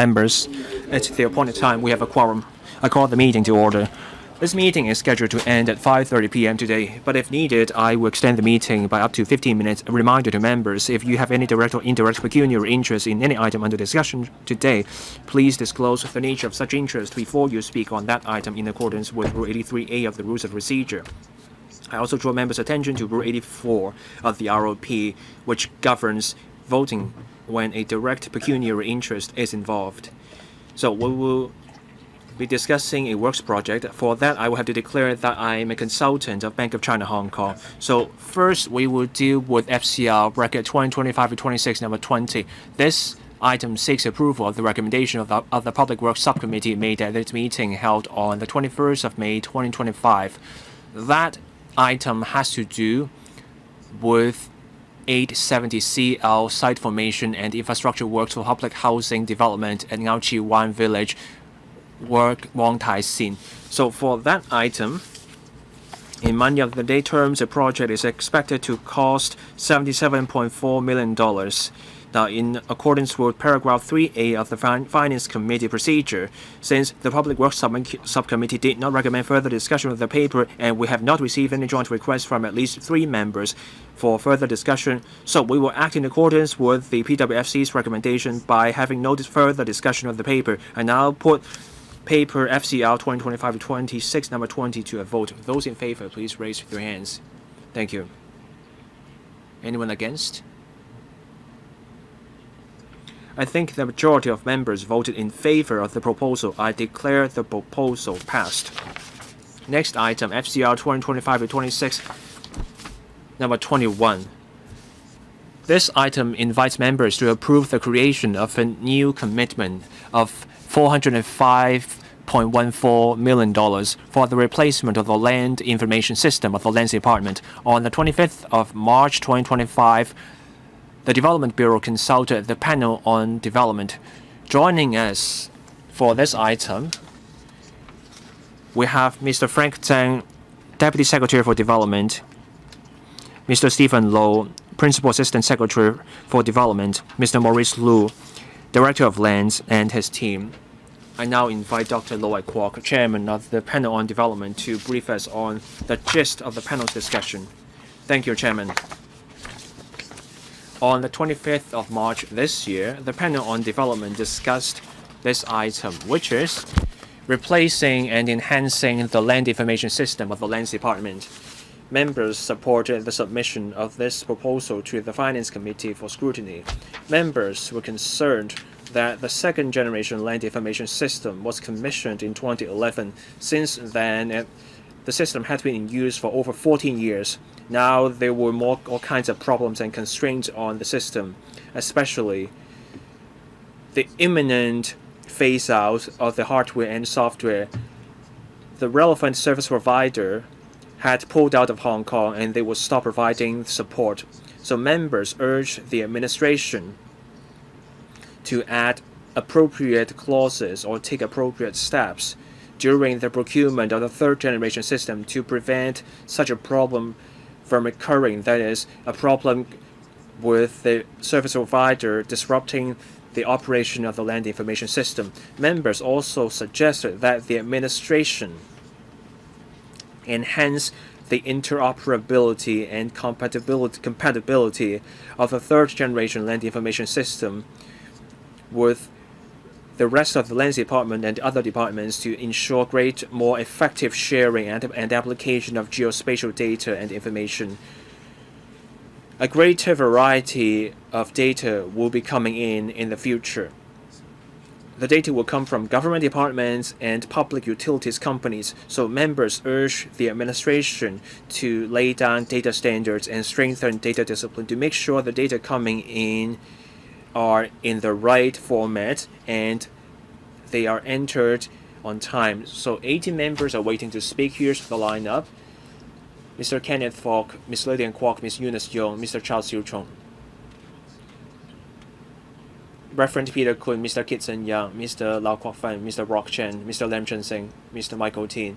Members, at the appointed time, we have a quorum. I call the meeting to order. This meeting is scheduled to end at 5:30 p.m. today, but if needed, I will extend the meeting by up to 15 minutes. A reminder to members, if you have any direct or indirect pecuniary interest in any item under discussion today, please disclose the nature of such interest before you speak on that item in accordance with Rule 83A of the Rules of Procedure. I also draw members' attention to Rule 84 of the ROP, which governs voting when a direct pecuniary interest is involved. So we will be discussing a works project. For that, I will have to declare that I am a consultant of Bank of China, Hong Kong. So first, we will deal with FCR bracket 2025-26 number 20. This item seeks approval of the recommendation of the Public Works Subcommittee made at its meeting held on the 21st of May 2025. That item has to do with 870 CL site formation and infrastructure works for public housing development at Ngau Wan Village, Wong Sin. So for that item, in money of the day terms, the project is expected to cost $77.4 million. Now, in accordance with paragraph 3A of the Finance Committee procedure, since the Public Works Subcommittee did not recommend further discussion of the paper and we have not received any joint requests from at least 3 members for further discussion, so we will act in accordance with the PWSC's recommendation by having no further discussion of the paper. And now put paper FCR 2025-26 number 20 to a vote. Those in favor, please raise your hands. Thank you. Anyone against? I think the majority of members voted in favor of the proposal. I declare the proposal passed. Next item, FCR 2025-26, number 21. This item invites members to approve the creation of a new commitment of $405.14 million for the replacement of the land information system of the Lands Department. On the 25th of March 2025, the Development Bureau consulted the panel on development. Joining us for this item, we have Mr. Frank Zhang, Deputy Secretary for Development, Mr. Stephen Low, Principal Assistant Secretary for Development, Mr. Maurice Lu, Director of Lands, and his team. I now invite Dr. Loy Kwok, Chairman of the panel on development, to brief us on the gist of the panel's discussion. Thank you, Chairman. On the 25th of March this year, the panel on development discussed this item, which is replacing and enhancing the land information system of the Lands Department. Members supported the submission of this proposal to the Finance Committee for scrutiny. Members were concerned that the second-generation land information system was commissioned in 2011. Since then, the system had been in use for over 14 years. Now there were all kinds of problems and constraints on the system, especially the imminent phase-out of the hardware and software. The relevant service provider had pulled out of Hong Kong and they would stop providing support. So members urged the administration to add appropriate clauses or take appropriate steps during the procurement of the third-generation system to prevent such a problem from occurring, that is, a problem with the service provider disrupting the operation of the land information system. Members also suggested that the administration enhance the interoperability and compatibility of the third-generation land information system with the rest of the Lands Department and other departments to ensure more effective sharing and application of geospatial data and information. A greater variety of data will be coming in the future. The data will come from government departments and public utilities companies, so members urge the administration to lay down data standards and strengthen data discipline to make sure the data coming in are in the right format and they are entered on time. So 18 members are waiting to speak. Here's the lineup. Mr. Kenneth Falk, Ms. Lillian Kwok, Ms. Eunice Yong, Mr. Charles Siu Chong. Reverend Peter Kun, Mr. Kitson Yang, Mr. Lau Kwok Fan, Mr. Rock Chen, Mr. Lam Chen Singh, Mr. Michael Tin,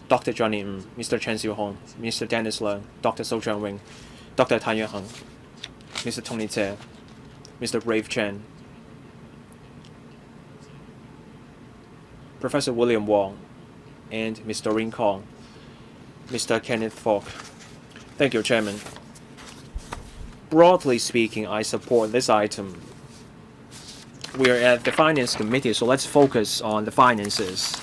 Dr. Johnny Ng, Mr. Chen Siu Hong, Mr. Dennis Leung, Dr. So Chuan Wing, Dr. Tan Yue Heng, Mr. Tony Tse, Mr. Brave Chen, Professor William Wong, and Ms. Doreen Kong. Mr. Kenneth Falk. Thank you, Chairman. Broadly speaking, I support this item. We are at the Finance Committee, so let's focus on the finances.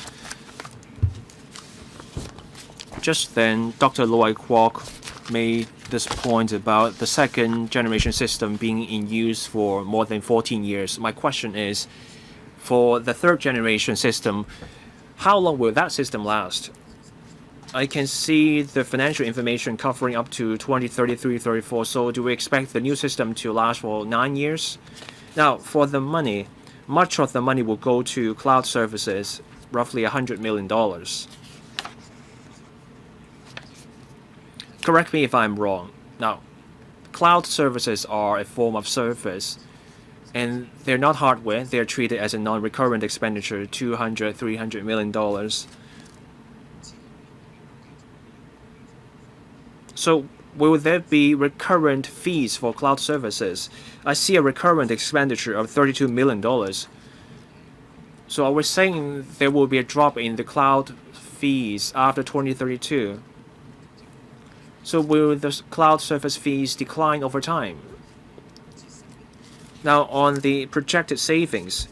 Just then, Dr. Lloyd Kwok made this point about the second generation system being in use for more than 14 years. My question is, for the third generation system, how long will that system last? I can see the financial information covering up to 2033-34, so do we expect the new system to last for 9 years? Now, for the money, much of the money will go to cloud services, roughly $100 million. Correct me if I'm wrong. Now, cloud services are a form of service, and they're not hardware. They're treated as a non-recurrent expenditure, $200–300 million. So will there be recurrent fees for cloud services? I see a recurrent expenditure of $32 million. So are we saying there will be a drop in the cloud fees after 2032? So will the cloud service fees decline over time? Now, on the projected savings,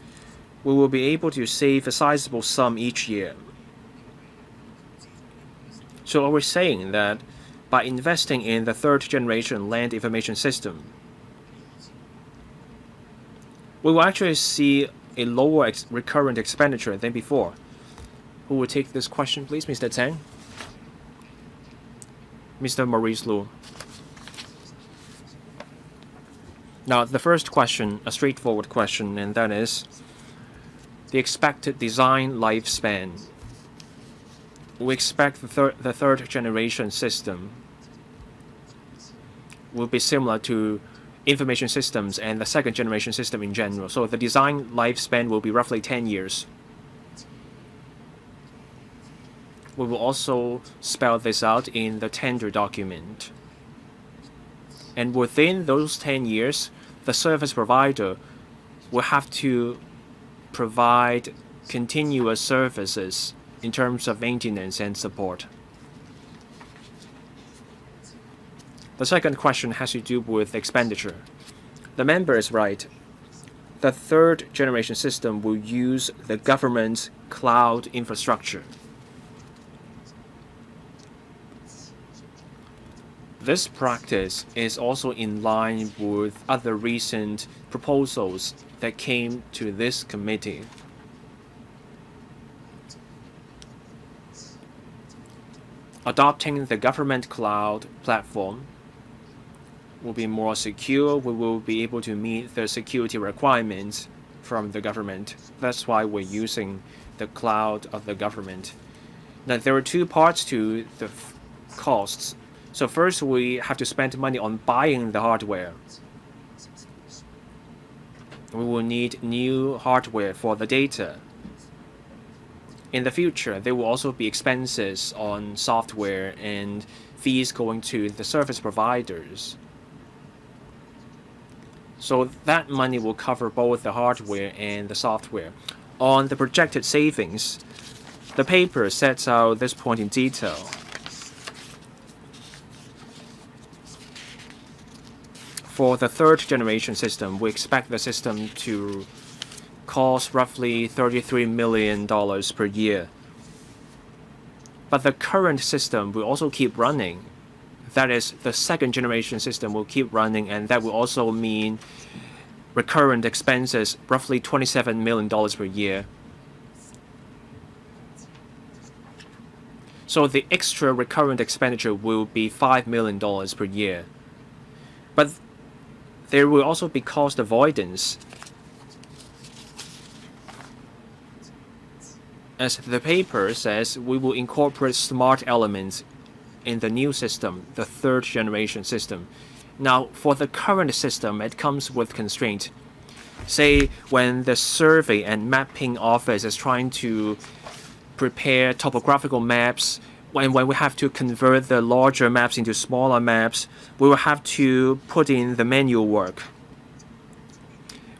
we will be able to save a sizable sum each year. So are we saying that by investing in the third generation land information system, we will actually see a lower recurrent expenditure than before? Who will take this question, please? Mr. Tang? Mr. Maurice Lu. Now, the first question, a straightforward question, and that is the expected design lifespan. We expect the third generation system will be similar to information systems and the second generation system in general. So the design lifespan will be roughly 10 years. We will also spell this out in the tender document. And within those 10 years, the service provider will have to provide continuous services in terms of maintenance and support. The second question has to do with expenditure. The member is right. The third generation system will use the government's cloud infrastructure. This practice is also in line with other recent proposals that came to this committee. Adopting the government cloud platform will be more secure. We will be able to meet the security requirements from the government. That's why we're using the cloud of the government. Now, there are two parts to the costs. So first, we have to spend money on buying the hardware. We will need new hardware for the data. In the future, there will also be expenses on software and fees going to the service providers. So that money will cover both the hardware and the software. On the projected savings, the paper sets out this point in detail. For the third generation system, we expect the system to cost roughly $33 million per year. But the current system will also keep running. That is, the second generation system will keep running, and that will also mean recurrent expenses, roughly $27 million per year. So the extra recurrent expenditure will be $5 million per year. But there will also be cost avoidance. As the paper says, we will incorporate smart elements in the new system, the third generation system. Now, for the current system, it comes with constraint. Say, when the survey and mapping office is trying to prepare topographical maps, when we have to convert the larger maps into smaller maps, we will have to put in the manual work.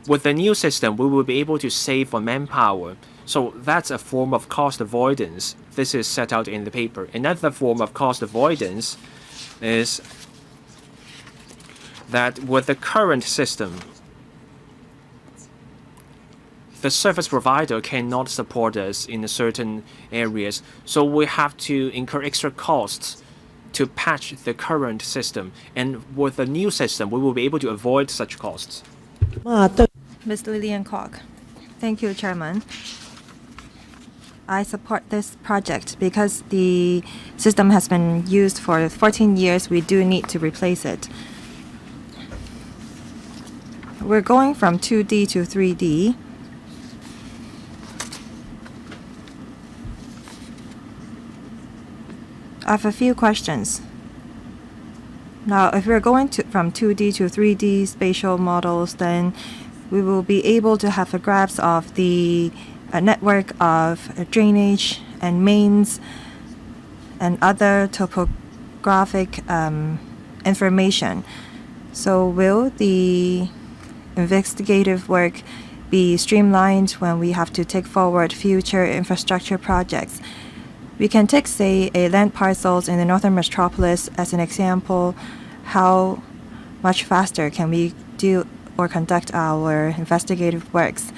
With the new system, we will be able to save on manpower. So that's a form of cost avoidance. This is set out in the paper. Another form of cost avoidance is that with the current system, the service provider cannot support us in certain areas. So we have to incur extra costs to patch the current system. And with the new system, we will be able to avoid such costs. Ms. Lillian Kwok. Thank you, Chairman. I support this project because the system has been used for 14 years. We do need to replace it. We're going from 2D to 3D. I have a few questions. Now, if we're going from 2D to 3D spatial models, then we will be able to have a grasp of the network of drainage and mains and other topographic information. So will the investigative work be streamlined when we have to take forward future infrastructure projects? We can take, say, a land parcels in the northern metropolis as an example. How much faster can we do or conduct our investigative works?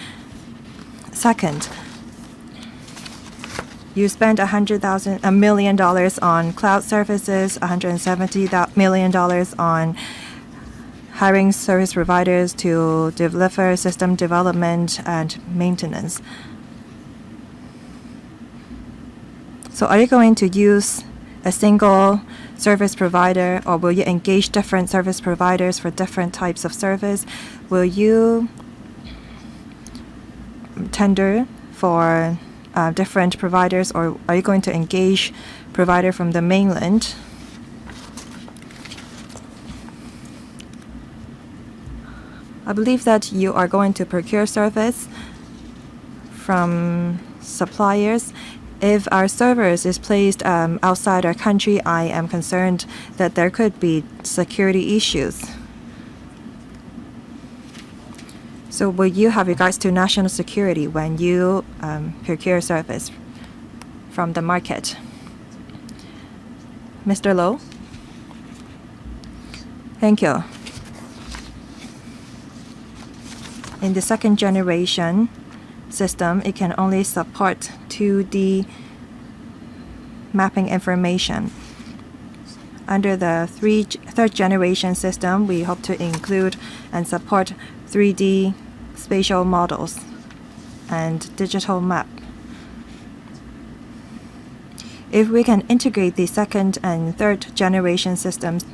Second, you spent $100 million on cloud services, $170 million on hiring service providers to deliver system development and maintenance. So are you going to use a single service provider, or will you engage different service providers for different types of service? Will you tender for different providers, or are you going to engage provider from the mainland? I believe that you are going to procure service from suppliers. If our service is placed outside our country, I am concerned that there could be security issues. So will you have regards to national security when you procure service from the market? Mr. Low? Thank you. In the second generation system, it can only support 2D mapping information. Under the third generation system, we hope to include and support 3D spatial models and digital map. If we can integrate the second and third generation systems,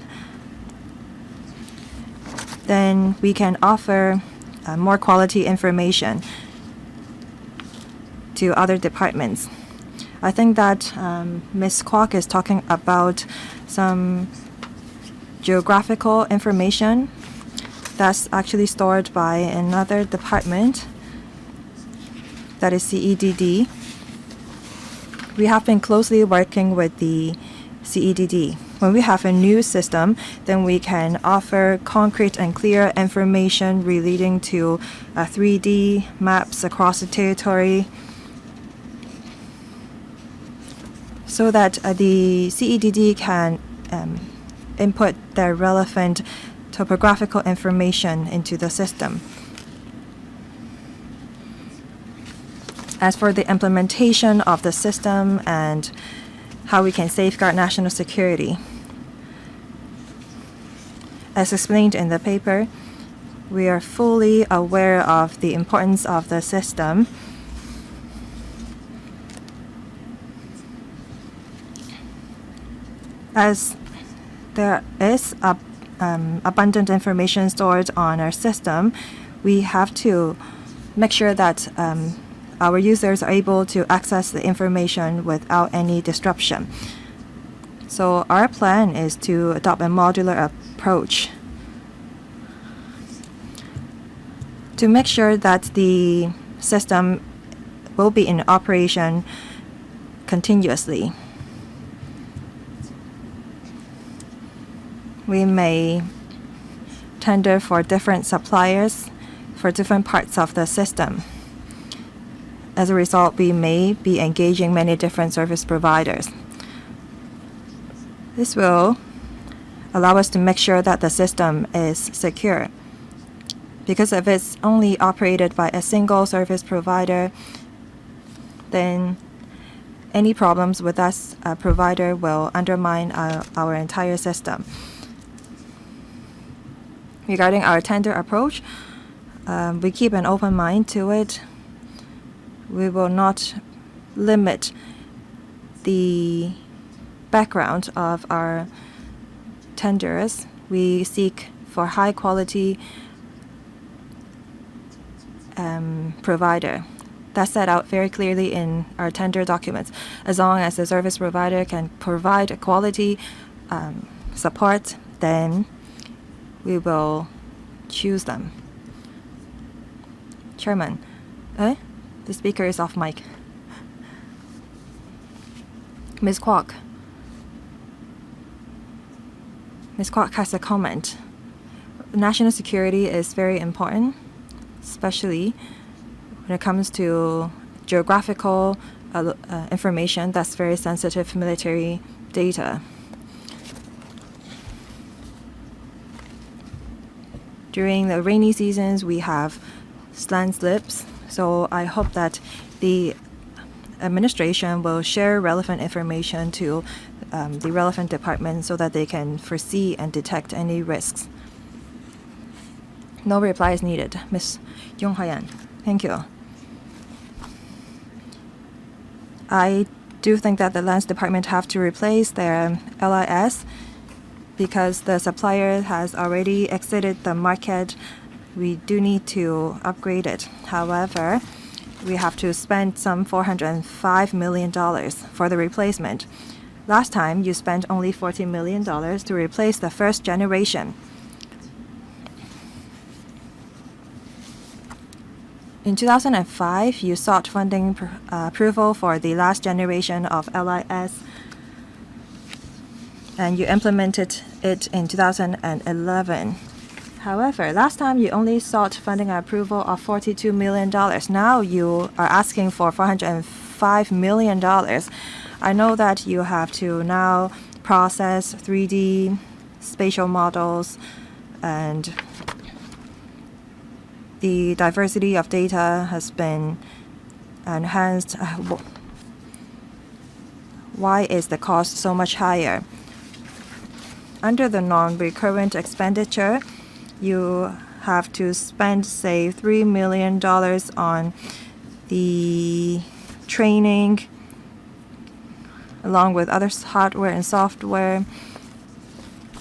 then we can offer more quality information to other departments. I think that Ms. Kwok is talking about some geographical information that's actually stored by another department, that is CEDD. We have been closely working with the CEDD. When we have a new system, then we can offer concrete and clear information relating to 3D maps across the territory, so that the CEDD can input their relevant topographical information into the system. As for the implementation of the system and how we can safeguard national security, as explained in the paper, we are fully aware of the importance of the system. As there is abundant information stored on our system, we have to make sure that our users are able to access the information without any disruption. So our plan is to adopt a modular approach to make sure that the system will be in operation continuously. We may tender for different suppliers for different parts of the system. As a result, we may be engaging many different service providers. This will allow us to make sure that the system is secure. Because if it's only operated by a single service provider, then any problems with that provider will undermine our entire system. Regarding our tender approach, we keep an open mind to it. We will not limit the background of our tenders. We seek for high quality provider. That's set out very clearly in our tender documents. As long as the service provider can provide quality support, then we will choose them. Chairman, the speaker is off mic. Ms. Kwok. Ms. Kwok has a comment. National security is very important, especially when it comes to geographical information that's very sensitive military data. During the rainy seasons, we have land slips, so I hope that the administration will share relevant information to the relevant department so that they can foresee and detect any risks. No reply is needed. Ms. Yung Hayan, thank you. I do think that the lands department have to replace their LIS because the supplier has already exited the market. We do need to upgrade it. However, we have to spend some $405 million for the replacement. Last time, you spent only $40 million to replace the first generation. In 2005, you sought funding approval for the last generation of LIS, and you implemented it in 2011. However, last time you only sought funding approval of $42 million. Now you are asking for $405 million. I know that you have to now process 3D spatial models, and the diversity of data has been enhanced. Why is the cost so much higher? Under the non-recurrent expenditure, you have to spend, say, $3 million on the training, along with other hardware and software.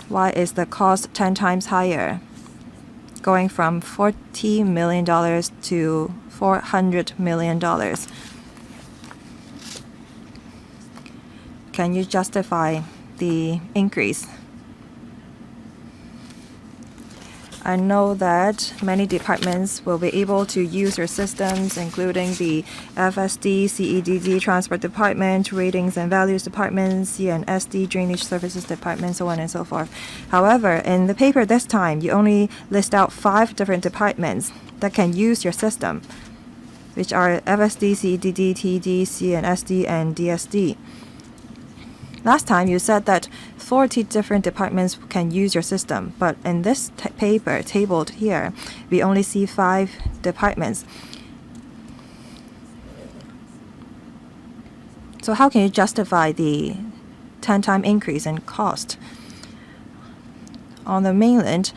Why is the cost 10 times higher, going from $40 million to $400 million? Can you justify the increase? I know that many departments will be able to use your systems, including the FSD, CEDD, Transport Department, Ratings and Values Department, CNSD, Drainage Services Department, so on and so forth. However, in the paper this time, you only list out 5 different departments that can use your system, which are FSD, CEDD, TD, CNSD, and DSD. Last time, you said that 40 different departments can use your system, but in this paper tabled here, we only see 5 departments. So how can you justify the 10-time increase in cost? On the mainland,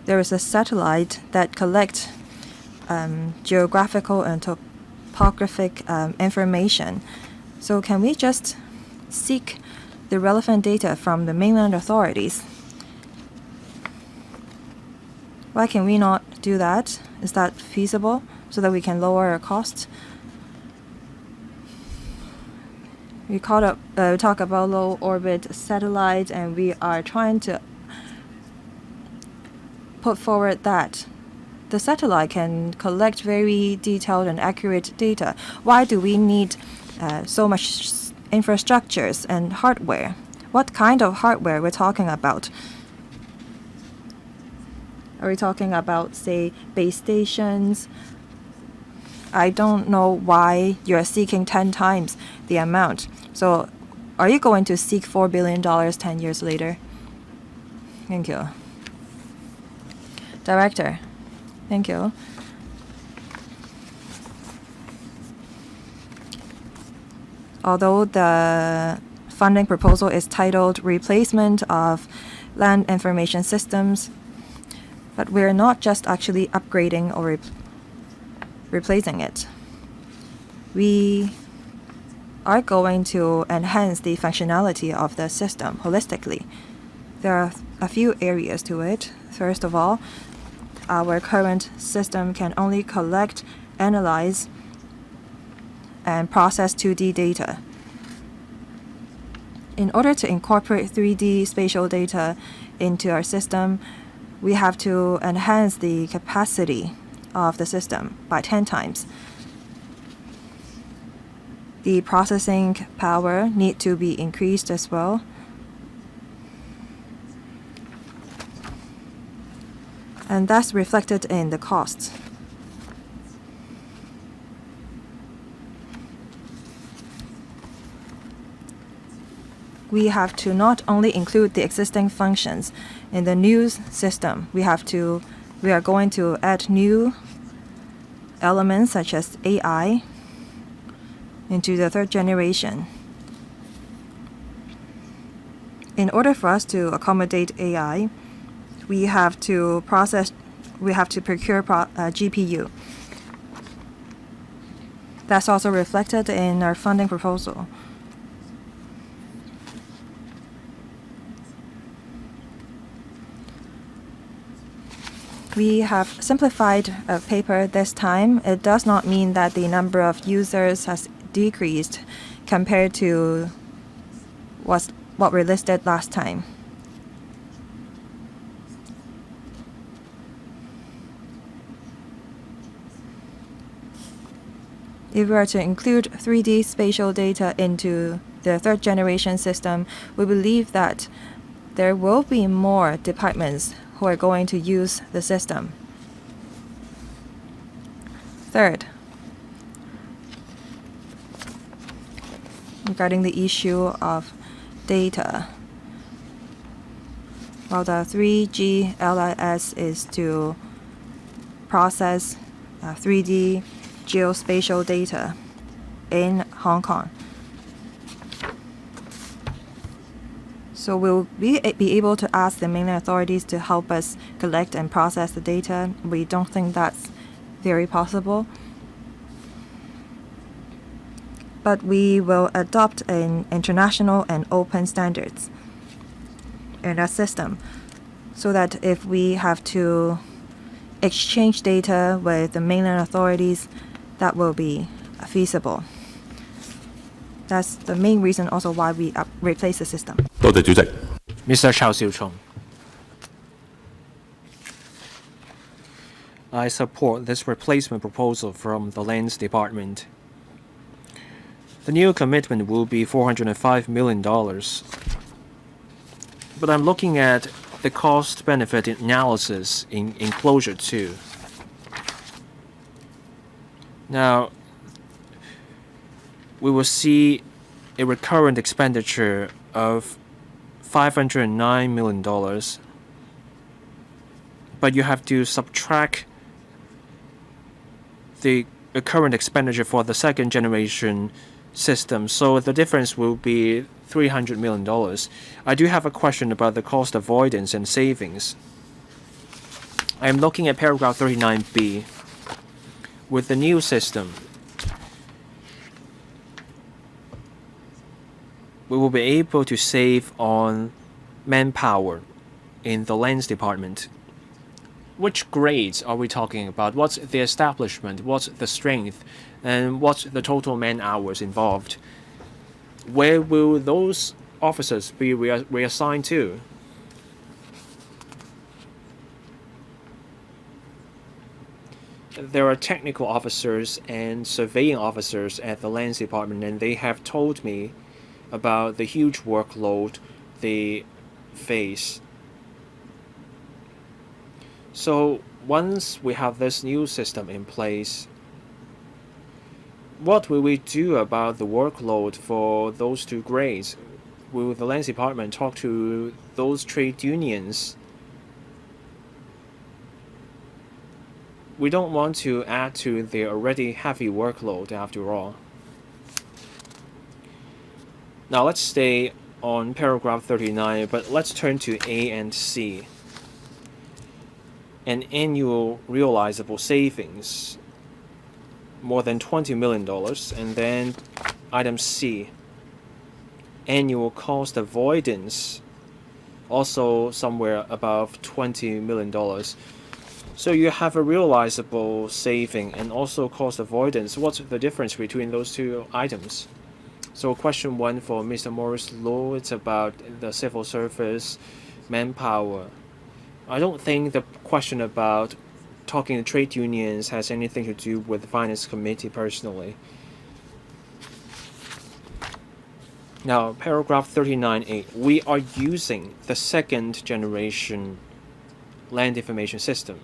there is a satellite that collects geographical and topographic information. So can we just seek the relevant data from the mainland authorities? Why can we not do that? Is that feasible so that we can lower our costs? We talk about low orbit satellites, and we are trying to put forward that the satellite can collect very detailed and accurate data. Why do we need so much infrastructures and hardware? What kind of hardware we're talking about? Are we talking about, say, base stations? I don't know why you're seeking 10 times the amount. So are you going to seek $4 billion 10 years later? Thank you. Director, thank you. Although the funding proposal is titled Replacement of Land Information Systems, but we're not just actually upgrading or replacing it. We are going to enhance the functionality of the system holistically. There are a few areas to it. First of all, our current system can only collect, analyze, and process 2D data. In order to incorporate 3D spatial data into our system, we have to enhance the capacity of the system by 10 times. The processing power need to be increased as well. And that's reflected in the costs. We have to not only include the existing functions in the new system, we are going to add new elements such as AI into the third generation. In order for us to accommodate AI, we have to procure GPU. That's also reflected in our funding proposal. We have simplified a paper this time. It does not mean that the number of users has decreased compared to what we listed last time. If we are to include 3D spatial data into the third generation system, we believe that there will be more departments who are going to use the system. Third, regarding the issue of data, while the 3G LIS is to process 3D geospatial data in Hong Kong. So we'll be able to ask the mainland authorities to help us collect and process the data. We don't think that's very possible. But we will adopt an international and open standards in our system so that if we have to exchange data with the mainland authorities, that will be feasible. That's the main reason also why we replace the system. Mr. Chao Siu-chung. I support this replacement proposal from the Lands Department. The new commitment will be $405 million. But I'm looking at the cost-benefit analysis in Enclosure 2. Now, we will see a recurrent expenditure of $509 million, but you have to subtract the current expenditure for the second generation system, so the difference will be $300 million. I do have a question about the cost avoidance and savings. I'm looking at paragraph 39B. With the new system, we will be able to save on manpower in the Lands Department. Which grades are we talking about? What's the establishment? What's the strength? And what's the total man hours involved? Where will those officers be reassigned to? There are technical officers and surveying officers at the Lands Department, and they have told me about the huge workload they face. So once we have this new system in place, What will we do about the workload for those two grades? Will the Lands Department talk to those trade unions? We don't want to add to their already heavy workload after all. Now let's stay on paragraph 39, but let's turn to A and C. An annual realizable savings, more than $20 million, and then item C, annual cost avoidance, also somewhere above $20 million. So you have a realizable saving and also cost avoidance. What's the difference between those two items? So question 1 for Mr. Morris Law, it's about the civil service manpower. I don't think the question about talking to trade unions has anything to do with the Finance Committee personally. Now, paragraph 39A, we are using the second generation land information system.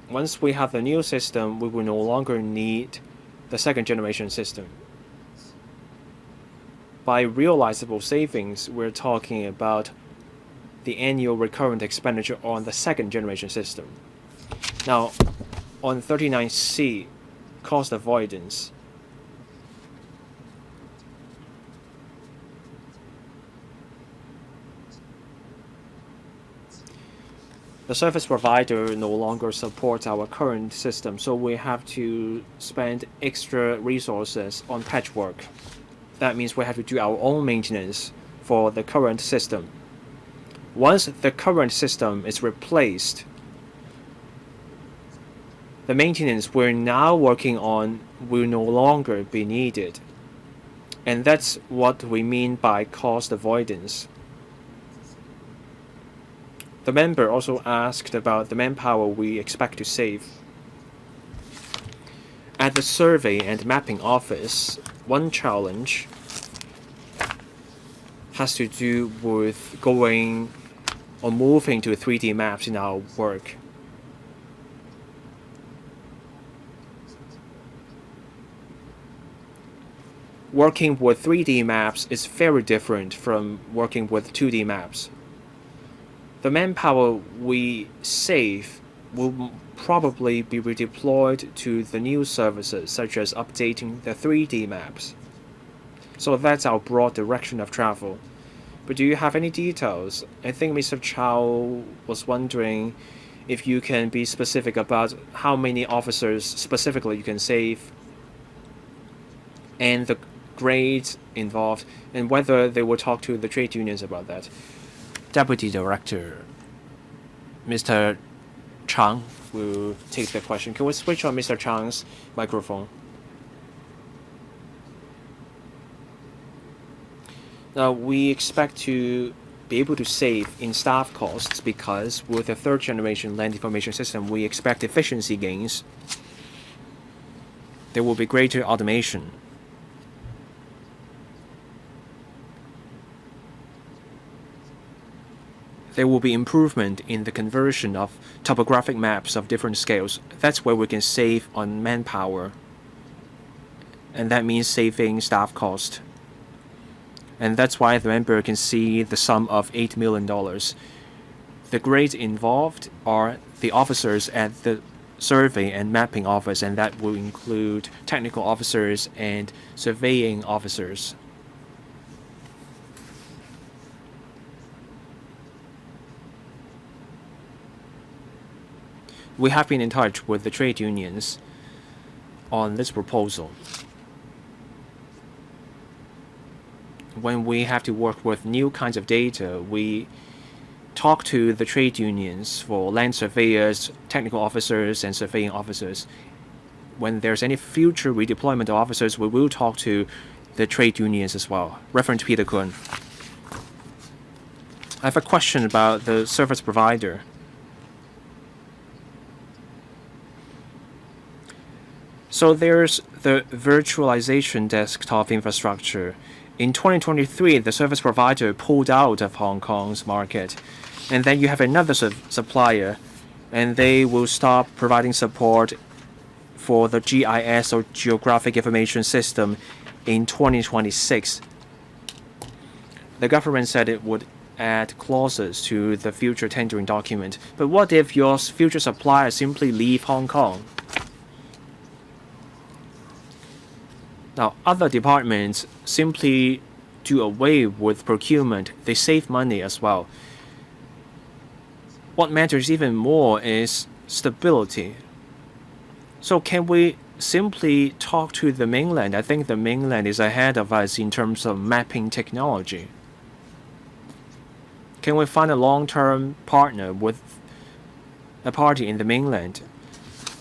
Once we have the new system, we will no longer need the second generation system. By realizable savings, we're talking about the annual recurrent expenditure on the second generation system. Now, on 39C, cost avoidance. The service provider no longer supports our current system, so we have to spend extra resources on patchwork. That means we have to do our own maintenance for the current system. Once the current system is replaced, the maintenance we're now working on will no longer be needed. And that's what we mean by cost avoidance. The member also asked about the manpower we expect to save. At the survey and mapping office, one challenge has to do with going or moving to 3D maps in our work. Working with 3D maps is very different from working with 2D maps. The manpower we save will probably be redeployed to the new services, such as updating the 3D maps. So that's our broad direction of travel. But do you have any details? I think Mr. Chow was wondering if you can be specific about how many officers specifically you can save and the grades involved, and whether they will talk to the trade unions about that. Deputy Director, Mr. Chang, will take the question. Can we switch on Mr. Chang's microphone? Now, we expect to be able to save in staff costs because with the third generation land information system, we expect efficiency gains. There will be greater automation. There will be improvement in the conversion of topographic maps of different scales. That's where we can save on manpower. And that means saving staff cost. And that's why the member can see the sum of $8 million. The grades involved are the officers at the survey and mapping office, and that will include technical officers and surveying officers. We have been in touch with the trade unions on this proposal. When we have to work with new kinds of data, we talk to the trade unions for land surveyors, technical officers, and surveying officers. When there's any future redeployment of officers, we will talk to the trade unions as well. Reverend Peter Kuhn. I have a question about the service provider. So there's the virtualization desktop infrastructure. In 2023, the service provider pulled out of Hong Kong's market. And then you have another supplier, and they will stop providing support for the GIS or Geographic Information System in 2026. The government said it would add clauses to the future tendering document. But what if your future supplier simply leave Hong Kong? Now, other departments simply do away with procurement. They save money as well. What matters even more is stability. So can we simply talk to the mainland? I think the mainland is ahead of us in terms of mapping technology. Can we find a long-term partner with a party in the mainland?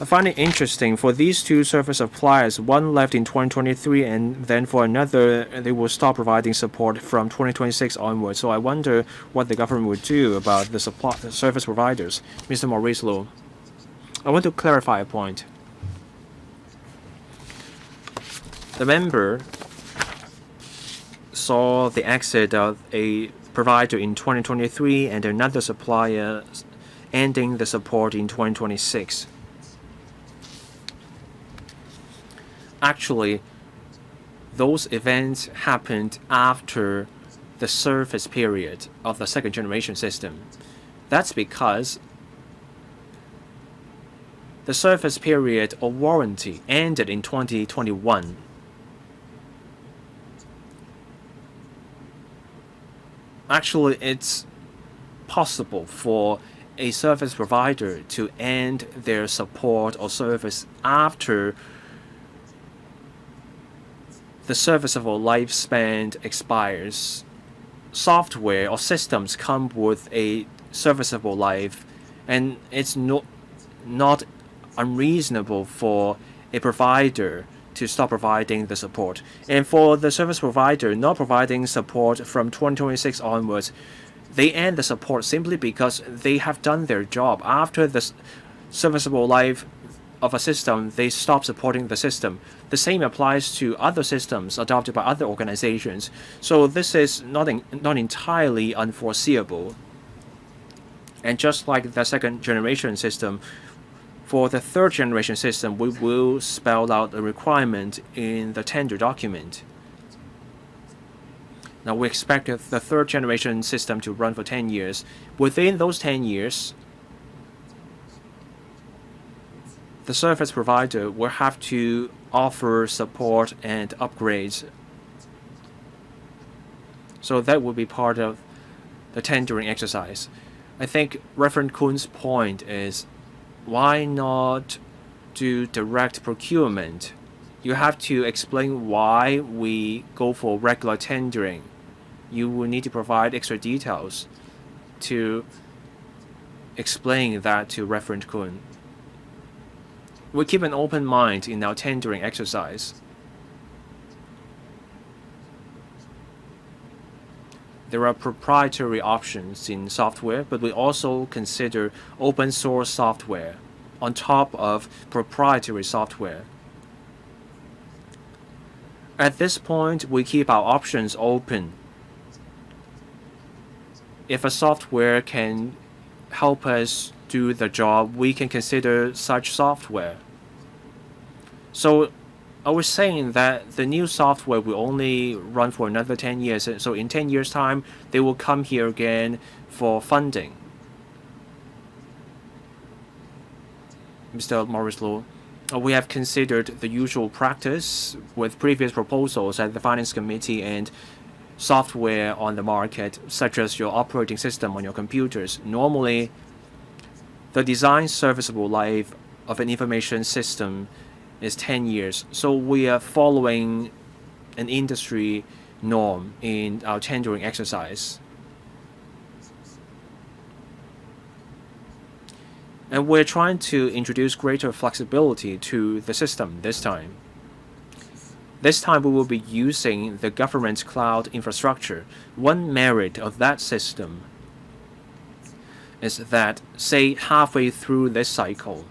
I find it interesting for these two service suppliers, one left in 2023 and then for another they will stop providing support from 2026 onwards. So I wonder what the government would do about the service providers. Mr. Maurice Low, I want to clarify a point. The member saw the exit of a provider in 2023 and another supplier ending the support in 2026. Actually, those events happened after the service period of the second generation system. That's because the service period of warranty ended in 2021. Actually, it's possible for a service provider to end their support or service after the serviceable lifespan expires. Software or systems come with a serviceable life, and it's not unreasonable for a provider to stop providing the support. And for the service provider not providing support from 2026 onwards, they end the support simply because they have done their job. After the serviceable life of a system, they stop supporting the system. The same applies to other systems adopted by other organizations. So this is not entirely unforeseeable. And just like the second generation system, for the third generation system, we will spell out a requirement in the tender document. Now we expect the third generation system to run for 10 years. Within those 10 years, the service provider will have to offer support and upgrades. So that will be part of the tendering exercise. I think Reverend Kuhn's point is, why not do direct procurement? You have to explain why we go for regular tendering. You will need to provide extra details to explain that to Reverend Kuhn. We keep an open mind in our tendering exercise. There are proprietary options in software, but we also consider open source software on top of proprietary software. At this point, we keep our options open. If a software can help us do the job, we can consider such software. So I was saying that the new software will only run for another 10 years. So in 10 years' time, they will come here again for funding. Mr. Maurice Low, we have considered the usual practice with previous proposals at the Finance Committee and software on the market, such as your operating system on your computers. Normally, the design serviceable life of an information system is 10 years. So we are following an industry norm in our tendering exercise. And we're trying to introduce greater flexibility to the system this time. This time we will be using the government's cloud infrastructure. One merit of that system is that, say, halfway through this cycle,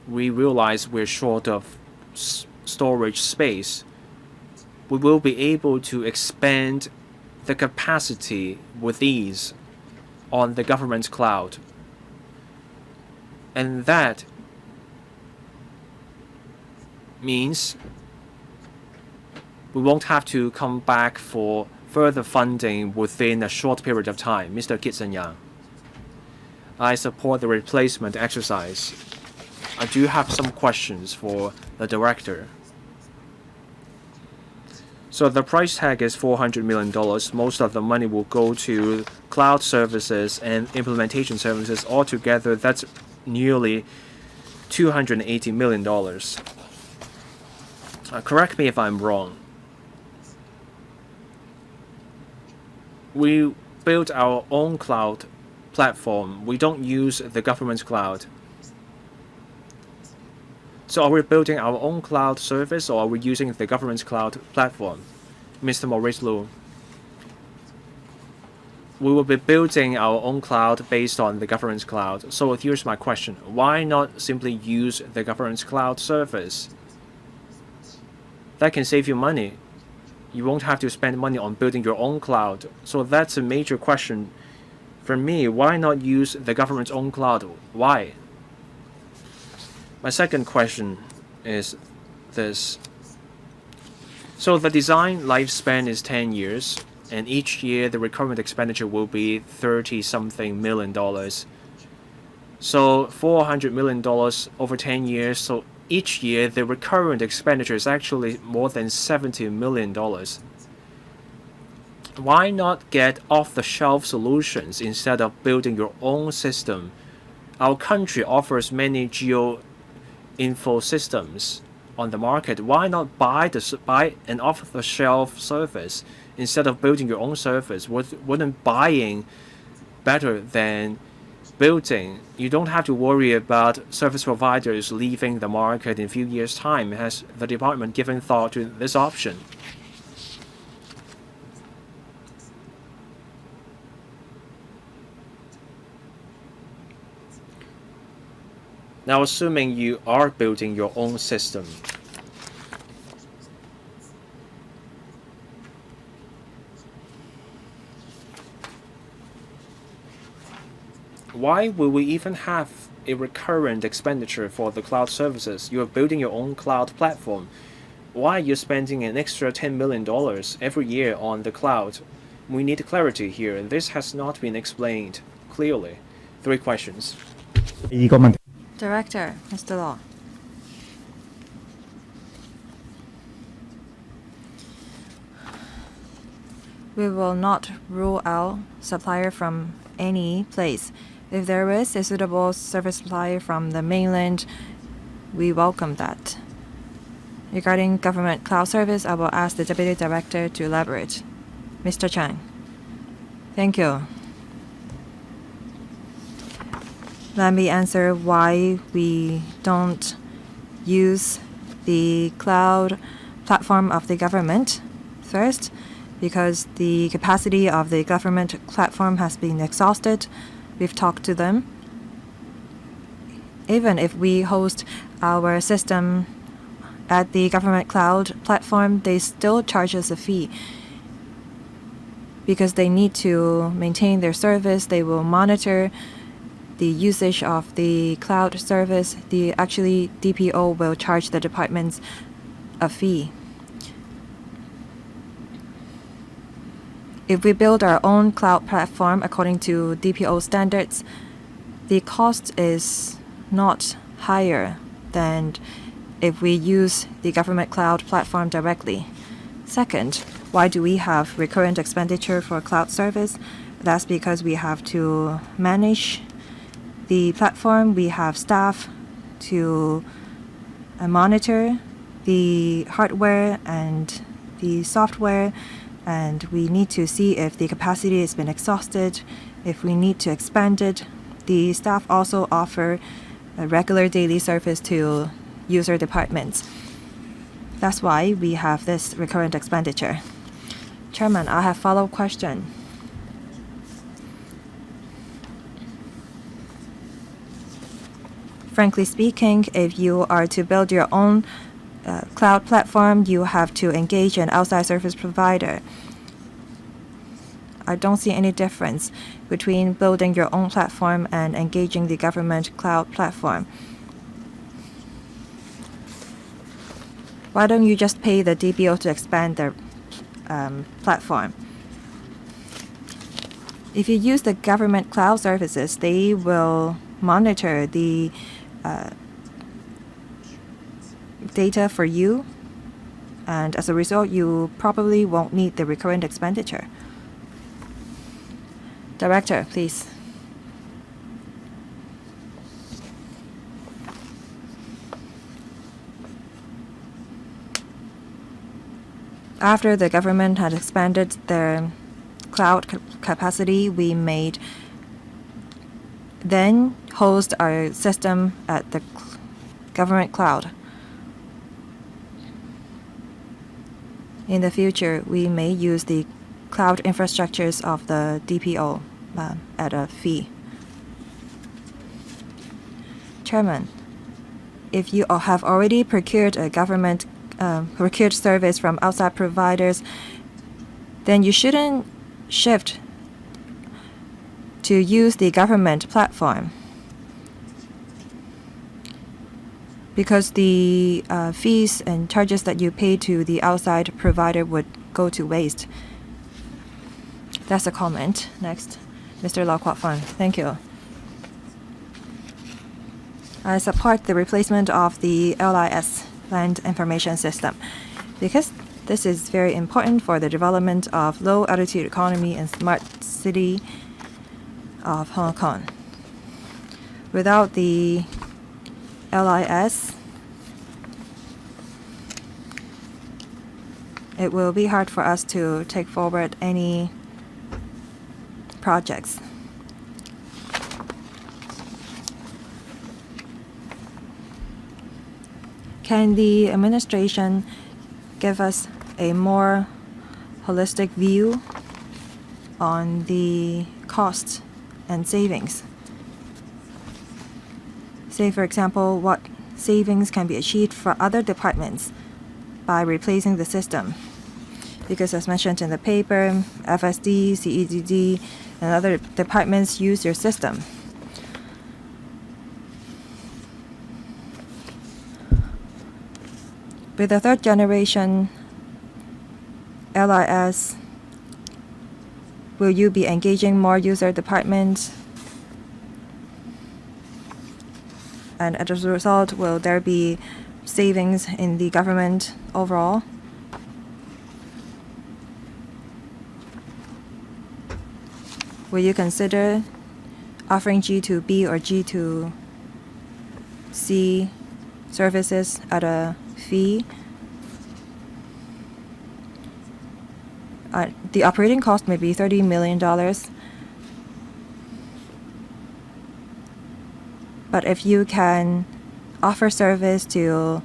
we realize we're short of storage space. We will be able to expand the capacity with ease on the government's cloud. And that means we won't have to come back for further funding within a short period of time. Mr. Kitson Yang, I support the replacement exercise. I do have some questions for the director. So the price tag is $400 million. Most of the money will go to cloud services and implementation services. Altogether, that's nearly $280 million. Correct me if I'm wrong. We build our own cloud platform. We don't use the government's cloud. So are we building our own cloud service, or are we using the government's cloud platform? Mr. Maurice Lu. We will be building our own cloud based on the government's cloud. So here's my question. Why not simply use the government's cloud service? That can save you money. You won't have to spend money on building your own cloud. So that's a major question for me. Why not use the government's own cloud? Why? My second question is this. So the design lifespan is 10 years, and each year the recurrent expenditure will be $30-something million. So $400 million over 10 years. So each year the recurrent expenditure is actually more than $70 million. Why not get off-the-shelf solutions instead of building your own system? Our country offers many geo-info systems on the market. Why not buy an off-the-shelf service instead of building your own service? Wouldn't buying better than building? You don't have to worry about service providers leaving the market in a few years' time. Has the department given thought to this option? Now, assuming you are building your own system, why will we even have a recurrent expenditure for the cloud services? You are building your own cloud platform. Why are you spending an extra $10 million every year on the cloud? We need clarity here. This has not been explained clearly. 3 questions. 第二個問題 Director, Mr. Law. We will not rule out supplier from any place. If there is a suitable service supplier from the mainland, we welcome that. Regarding government cloud service, I will ask the Deputy Director to elaborate. Mr. Chang. Thank you. Let me answer why we don't use the cloud platform of the government. First, because the capacity of the government platform has been exhausted. We've talked to them. Even if we host our system at the government cloud platform, they still charge us a fee. Because they need to maintain their service, they will monitor the usage of the cloud service. Actually, DPO will charge the departments a fee. If we build our own cloud platform according to DPO standards, the cost is not higher than if we use the government cloud platform directly. Second, why do we have recurrent expenditure for cloud service? That's because we have to manage the platform. We have staff to monitor the hardware and the software, and we need to see if the capacity has been exhausted, if we need to expand it. The staff also offer a regular daily service to user departments. That's why we have this recurrent expenditure. Chairman, I have follow-up question. Frankly speaking, if you are to build your own cloud platform, you have to engage an outside service provider. I don't see any difference between building your own platform and engaging the government cloud platform. Why don't you just pay the DPO to expand their platform? If you use the government cloud services, they will monitor the data for you, and as a result, you probably won't need the recurrent expenditure. Director, please. After the government had expanded their cloud capacity, we made then host our system at the government cloud. In the future, we may use the cloud infrastructures of the DPO at a fee. Chairman, if you have already procured a government procured service from outside providers, then you shouldn't shift to use the government platform, because the fees and charges that you pay to the outside provider would go to waste. That's a comment. Next, Mr. Lau Kwok Fun. Thank you. I support the replacement of the LIS, Land Information System, because this is very important for the development of low-altitude economy and smart city of Hong Kong. Without the LIS, it will be hard for us to take forward any projects. Can the administration give us a more holistic view on the costs and savings? Say, for example, what savings can be achieved for other departments by replacing the system. Because as mentioned in the paper, FSD, CEDD, and other departments use your system. With the third generation LIS, will you be engaging more user departments? And as a result, will there be savings in the government overall? Will you consider offering G2B or G2C services at a fee? The operating cost may be $30 million. But if you can offer service to,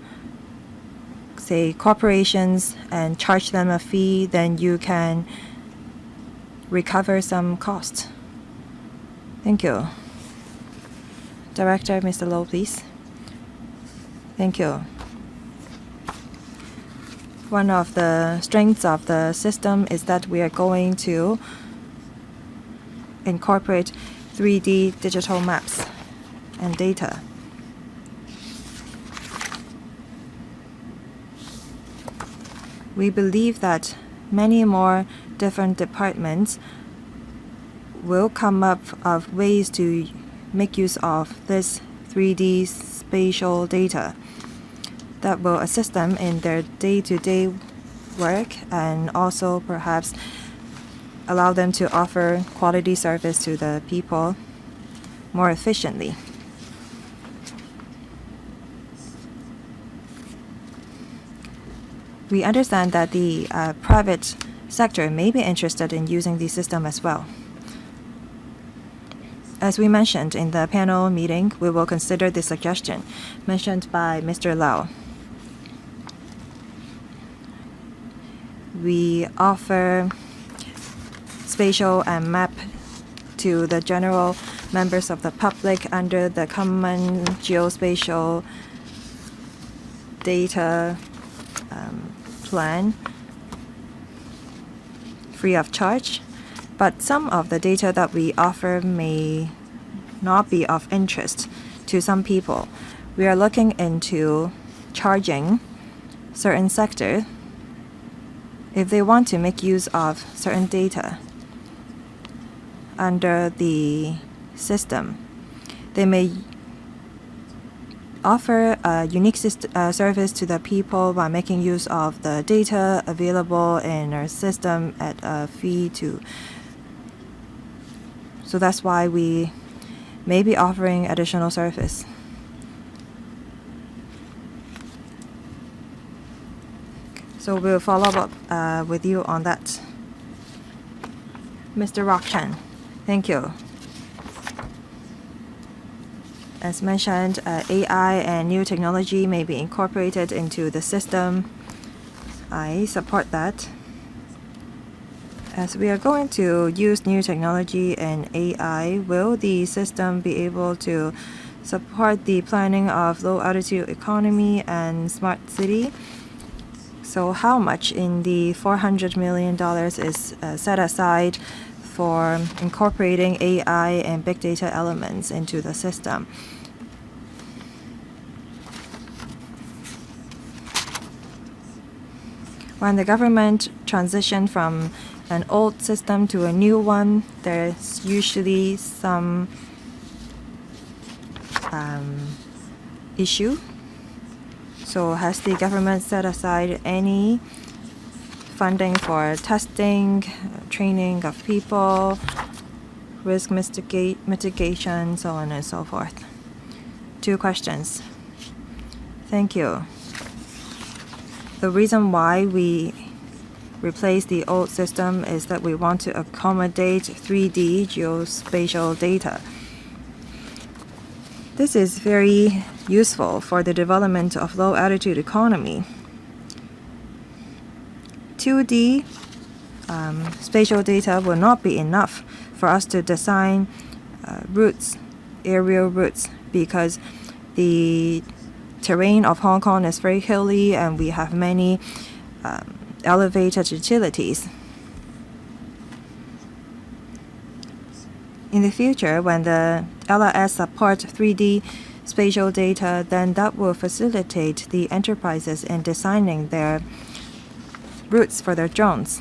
say, corporations and charge them a fee, then you can recover some costs. Thank you. Director, Mr. Low, please. Thank you. One of the strengths of the system is that we are going to incorporate 3D digital maps and data. We believe that many more different departments will come up of ways to make use of this 3D spatial data that will assist them in their day-to-day work and also perhaps allow them to offer quality service to the people more efficiently. We understand that the private sector may be interested in using the system as well. As we mentioned in the panel meeting, we will consider the suggestion mentioned by Mr. Lau. We offer spatial and map to the general members of the public under the common geospatial data plan free of charge, but some of the data that we offer may not be of interest to some people. We are looking into charging certain sector, if they want to make use of certain data under the system, they may offer a unique service to the people by making use of the data available in our system at a fee to. So that's why we may be offering additional service. So we'll follow up with you on that. Mr. Rock Chen, thank you. As mentioned, AI and new technology may be incorporated into the system. I support that. As we are going to use new technology and AI, will the system be able to support the planning of low-altitude economy and smart city? So how much in the $400 million is set aside for incorporating AI and big data elements into the system? When the government transitioned from an old system to a new one, there's usually some issue. So has the government set aside any funding for testing, training of people, risk mitigation, so on and so forth? 2 questions. Thank you. The reason why we replace the old system is that we want to accommodate 3D geospatial data. This is very useful for the development of low-altitude economy. 2D spatial data will not be enough for us to design routes, aerial routes, because the terrain of Hong Kong is very hilly and we have many elevated utilities. In the future, when the LRS support 3D spatial data, then that will facilitate the enterprises in designing their routes for their drones.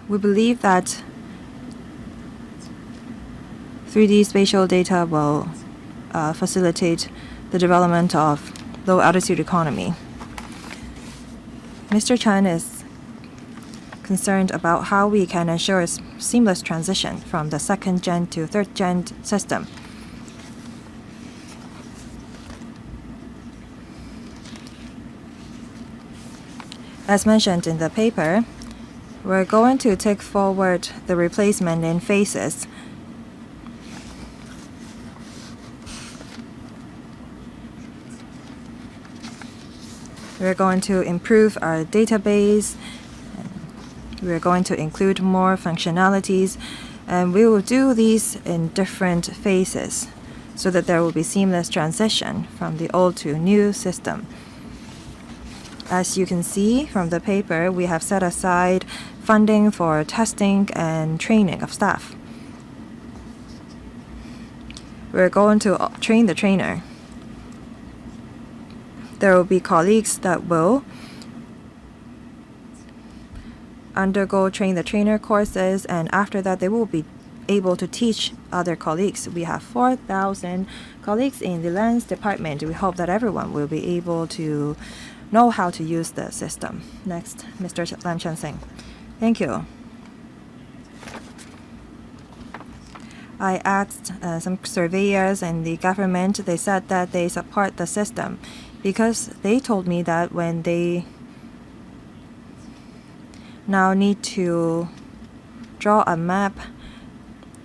We believe that 3D spatial data will facilitate the development of low-altitude economy. Mr. Chan is concerned about how we can ensure a seamless transition from the 2nd gen to 3rd gen system. As mentioned in the paper, we're going to take forward the replacement in phases. We're going to improve our database. We're going to include more functionalities, and we will do these in different phases so that there will be seamless transition from the old to new system. As you can see from the paper, we have set aside funding for testing and training of staff. We're going to train the trainer. There will be colleagues that will undergo train the trainer courses, and after that they will be able to teach other colleagues. We have 4,000 colleagues in the lands department. We hope that everyone will be able to know how to use the system. Next, Mr. Lam Chen Sing. Thank you. I asked some surveyors in the government. They said that they support the system because they told me that when they now need to draw a map,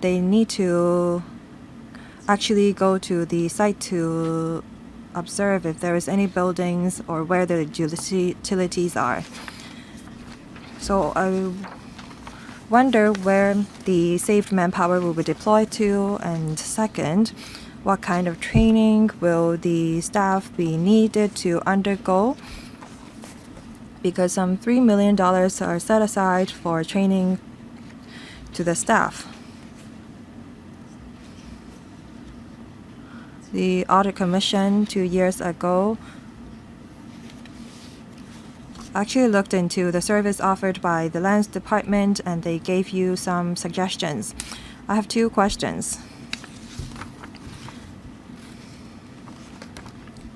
they need to actually go to the site to observe if there is any buildings or where the utilities are. So I wonder where the saved manpower will be deployed to, and second, what kind of training will the staff be needed to undergo because some $3 million are set aside for training to the staff. The Audit Commission 2 years ago actually looked into the service offered by the Lands Department, and they gave you some suggestions. I have 2 questions.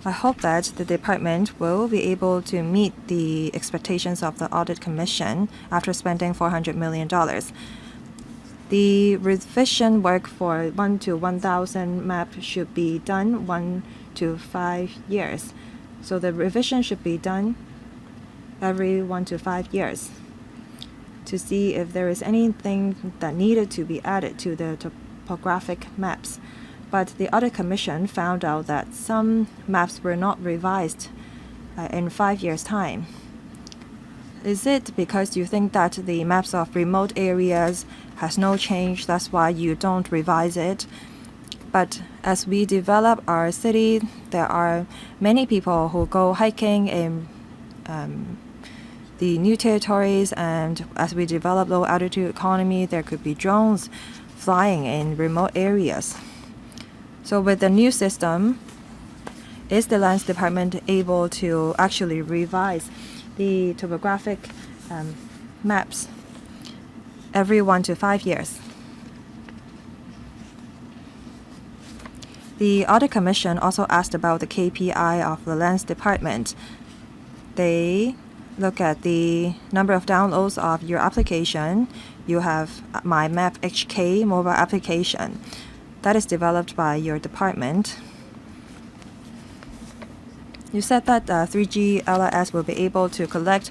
I hope that the department will be able to meet the expectations of the Audit Commission after spending $400 million. The revision work for 1 to 1,000 map should be done 1 to 5 years. So the revision should be done every 1 to 5 years to see if there is anything that needed to be added to the topographic maps. But the Audit Commission found out that some maps were not revised in 5 years' time. Is it because you think that the maps of remote areas has no change, that's why you don't revise it? But as we develop our city, there are many people who go hiking in the new territories, and as we develop low altitude economy, there could be drones flying in remote areas. So with the new system, is the Lands Department able to actually revise the topographic maps every 1 to 5 years? The Audit Commission also asked about the KPI of the Lands Department. They look at the number of downloads of your application. You have My Map HK mobile application that is developed by your department. You said that 3G LIS will be able to collect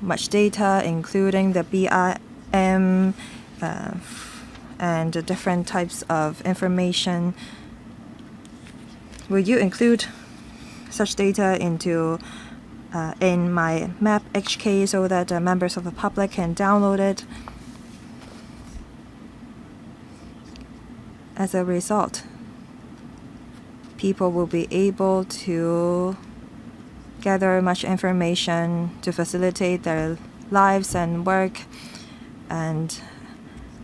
much data, including the BIM and the different types of information. Will you include such data into in My Map HK so that members of the public can download it? As a result, people will be able to gather much information to facilitate their lives and work, and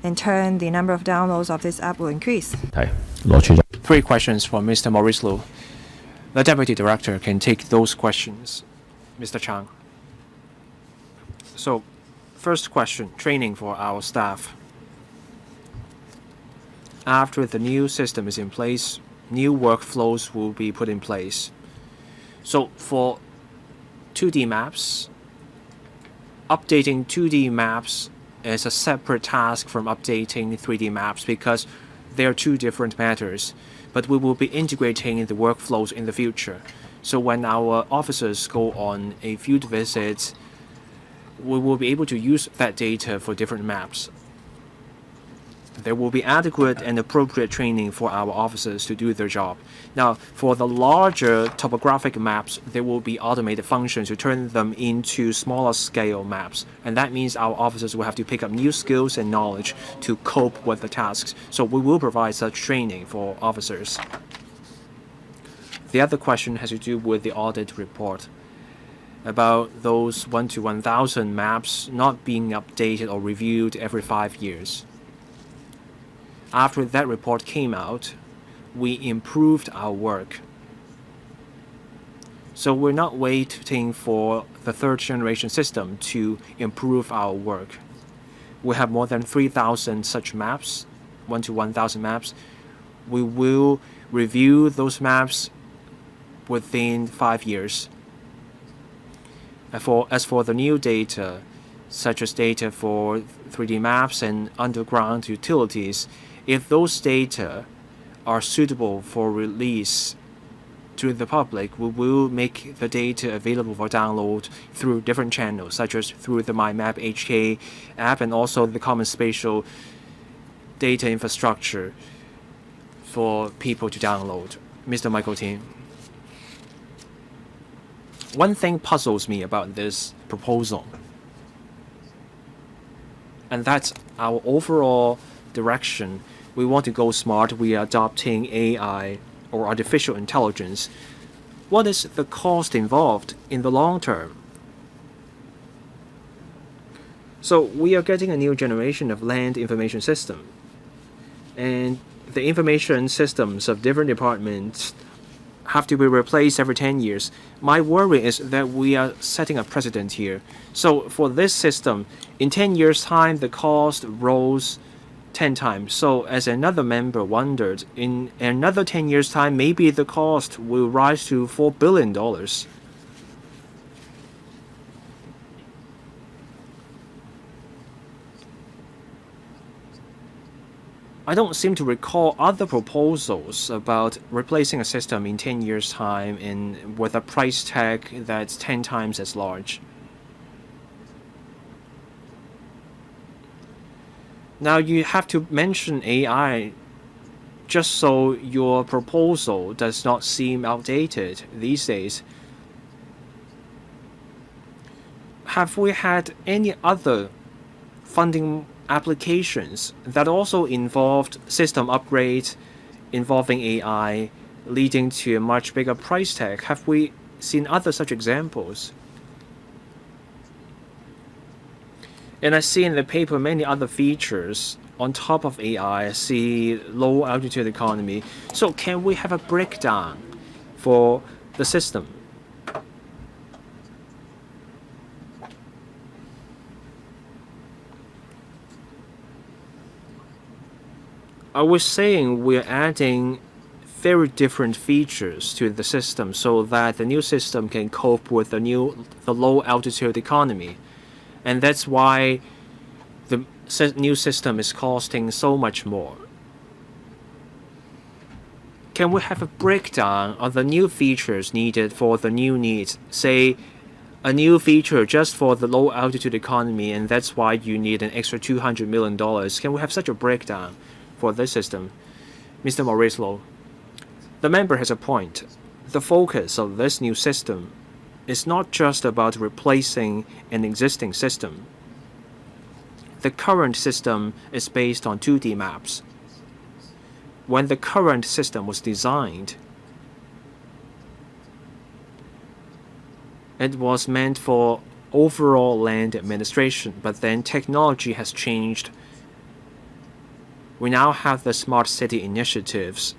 in turn, the number of downloads of this app will increase. 3 questions from Mr. Maurice Lu. The Deputy Director can take those questions. Mr. Chang. So, first question, training for our staff. After the new system is in place, new workflows will be put in place. So for 2D maps, updating 2D maps is a separate task from updating 3D maps because they are 2 different matters. But we will be integrating the workflows in the future. So when our officers go on a field visit, we will be able to use that data for different maps. There will be adequate and appropriate training for our officers to do their job. Now, for the larger topographic maps, there will be automated functions to turn them into smaller scale maps. And that means our officers will have to pick up new skills and knowledge to cope with the tasks. So we will provide such training for officers. The other question has to do with the audit report about those 1 to 1,000 maps not being updated or reviewed every 5 years. After that report came out, we improved our work. So we're not waiting for the 3rd generation system to improve our work. We have more than 3,000 such maps, 1 to 1,000 maps. We will review those maps within 5 years. As for the new data, such as data for 3D maps and underground utilities, if those data are suitable for release to the public, we will make the data available for download through different channels, such as through the My Map HK app and also the common spatial data infrastructure for people to download. Mr. Michael Ting. One thing puzzles me about this proposal, and that's our overall direction. We want to go smart. We are adopting AI or artificial intelligence What is the cost involved in the long term? So we are getting a new generation of land information system. And the information systems of different departments have to be replaced every 10 years. My worry is that we are setting a precedent here. So for this system, in 10 years' time, the cost rose 10 times. So as another member wondered, in another 10 years' time, maybe the cost will rise to $4 billion. I don't seem to recall other proposals about replacing a system in 10 years' time and with a price tag that's 10 times as large. Now you have to mention AI just so your proposal does not seem outdated these days. Have we had any other funding applications that also involved system upgrades involving AI, leading to a much bigger price tag? Have we seen other such examples? And I see in the paper many other features on top of AI. I see low altitude economy. So can we have a breakdown for the system? I was saying we're adding very different features to the system so that the new system can cope with the low altitude economy. And that's why the new system is costing so much more. Can we have a breakdown of the new features needed for the new needs? Say, a new feature just for the low altitude economy, and that's why you need an extra $200 million. Can we have such a breakdown for this system? Mr. Maurice Low. The member has a point. The focus of this new system is not just about replacing an existing system. The current system is based on 2D maps. When the current system was designed, it was meant for overall land administration, but then technology has changed. We now have the smart city initiatives.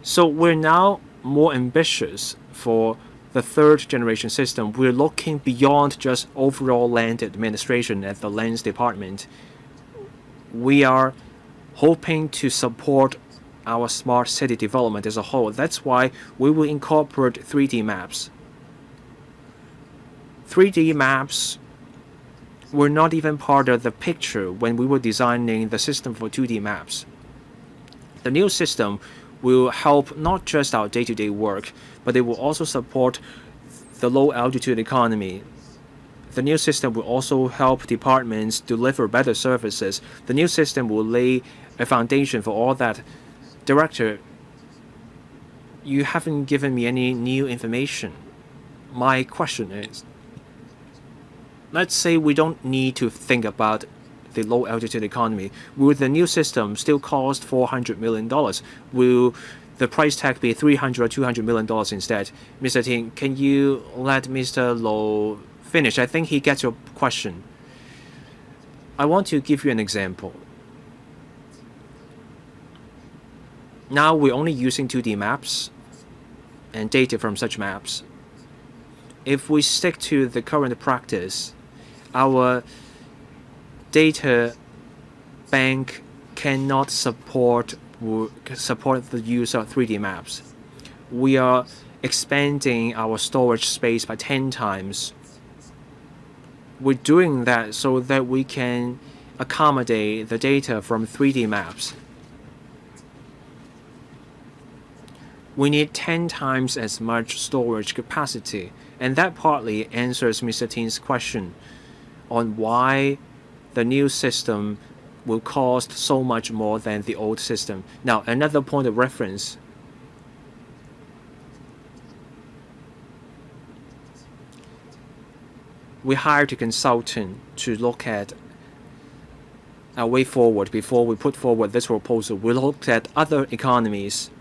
So we're now more ambitious for the third generation system. We're looking beyond just overall land administration at the lands department. We are hoping to support our smart city development as a whole. That's why we will incorporate 3D maps. 3D maps were not even part of the picture when we were designing the system for 2D maps. The new system will help not just our day-to-day work, but it will also support the low-altitude economy. The new system will also help departments deliver better services. The new system will lay a foundation for all that. Director, you haven't given me any new information. My question is, let's say we don't need to think about the low-altitude economy. Will the new system still cost $400 million? Will the price tag be $300 or $200 million instead? Mr. Ting, can you let Mr. Low finish? I think he gets your question. I want to give you an example. Now we're only using 2D maps and data from such maps. If we stick to the current practice, our data bank cannot support the use of 3D maps. We are expanding our storage space by 10 times. We're doing that so that we can accommodate the data from 3D maps. We need 10 times as much storage capacity, and that partly answers Mr. Ting's question on why the new system will cost so much more than the old system. Now, another point of reference. We hired a consultant to look at our way forward before we put forward this proposal. We looked at other economies.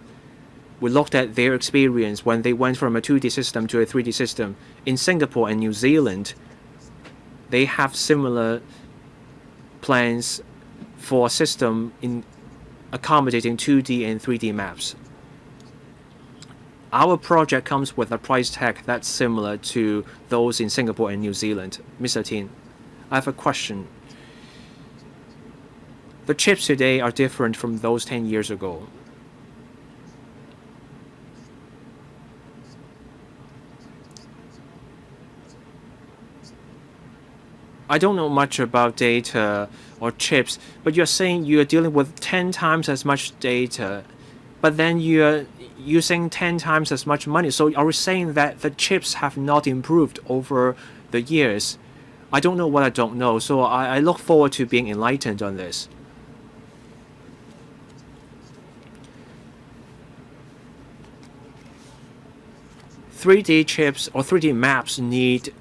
We looked at their experience when they went from a 2D system to a 3D system. In Singapore and New Zealand, they have similar plans for a system in accommodating 2D and 3D maps. Our project comes with a price tag that's similar to those in Singapore and New Zealand. Mr. Tin, I have a question. The chips today are different from those 10 years ago. I don't know much about data or chips, but you're saying you're dealing with 10 times as much data, but then you're using 10 times as much money. So are we saying that the chips have not improved over the years? I don't know what I don't know, so I look forward to being enlightened on this. "3D chips or 3D maps need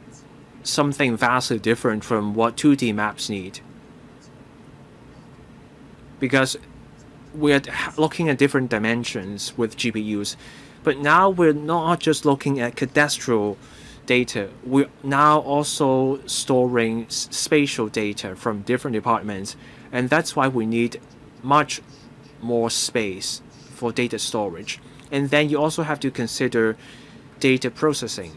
something vastly different from what 2D maps need, because we're looking at different dimensions with GPUs. But now we're not just looking at cadastral data. We're now also storing spatial data from different departments, and that's why we need much more space for data storage. And then you also have to consider data processing.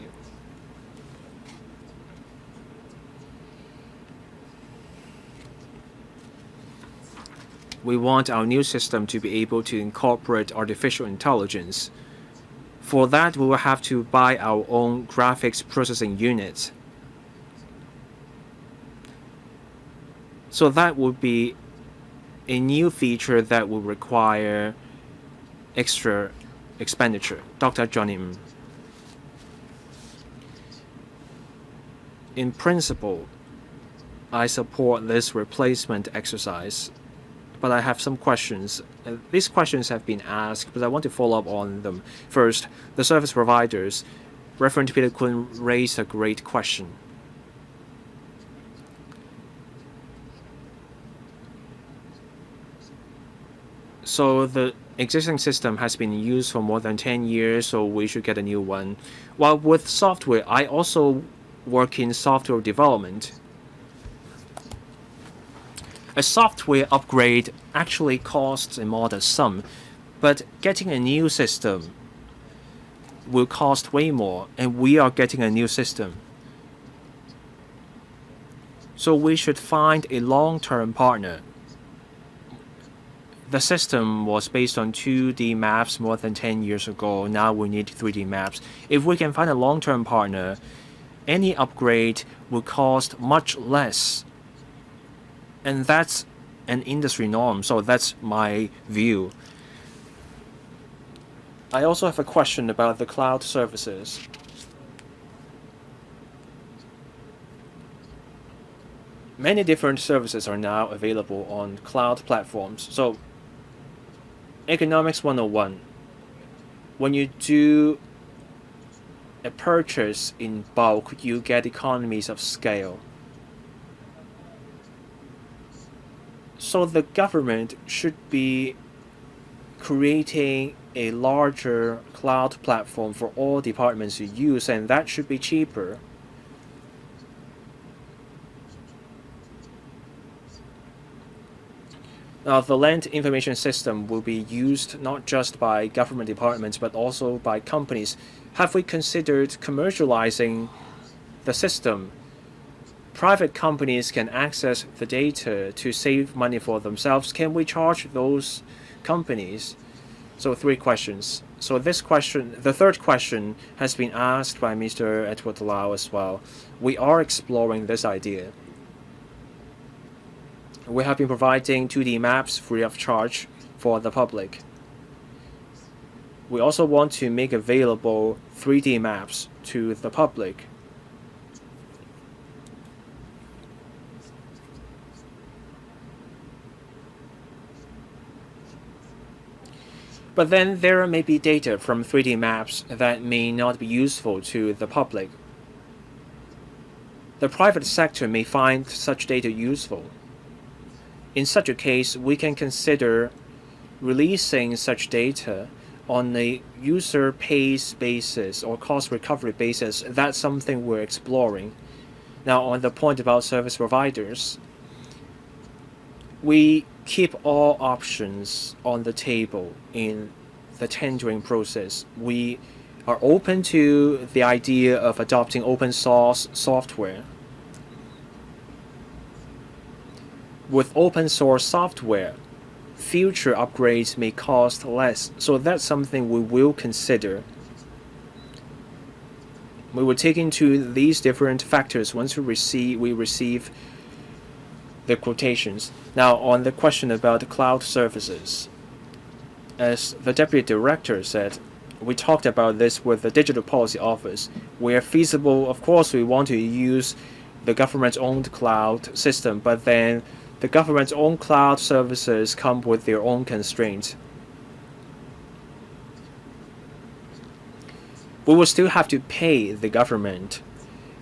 We want our new system to be able to incorporate artificial intelligence. For that, we will have to buy our own graphics processing units. So that would be a new feature that will require extra expenditure. Dr. Johnny M. In principle, I support this replacement exercise, but I have some questions. These questions have been asked, but I want to follow up on them. First, the service providers. Reverend Peter Kun raised a great question. So the existing system has been used for more than 10 years, so we should get a new one. While with software, I also work in software development. A software upgrade actually costs a modest sum, but getting a new system will cost way more, and we are getting a new system. So we should find a long-term partner. The system was based on 2D maps more than 10 years ago. Now we need 3D maps. If we can find a long-term partner, any upgrade will cost much less. And that's an industry norm, so that's my view. I also have a question about the cloud services. Many different services are now available on cloud platforms. So, Economics 101. When you do a purchase in bulk, you get economies of scale. So the government should be creating a larger cloud platform for all departments to use, and that should be cheaper. Now, the land information system will be used not just by government departments, but also by companies. Have we considered commercializing the system? Private companies can access the data to save money for themselves. Can we charge those companies? So 3 questions. So this question, the third question, has been asked by Mr. Edward Lau as well. We are exploring this idea. We have been providing 2D maps free of charge for the public. We also want to make available 3D maps to the public. But then there may be data from 3D maps that may not be useful to the public. The private sector may find such data useful. In such a case, we can consider releasing such data on a user pays basis or cost recovery basis, that's something we're exploring. Now, on the point about service providers, we keep all options on the table in the tendering process. We are open to the idea of adopting open source software. With open source software, future upgrades may cost less, so that's something we will consider. We will take into these different factors once we receive the quotations. Now, on the question about cloud services, as the Deputy Director said, we talked about this with the Digital Policy Office. Where feasible, of course, we want to use the government's own cloud system, but then the government's own cloud services come with their own constraints. We will still have to pay the government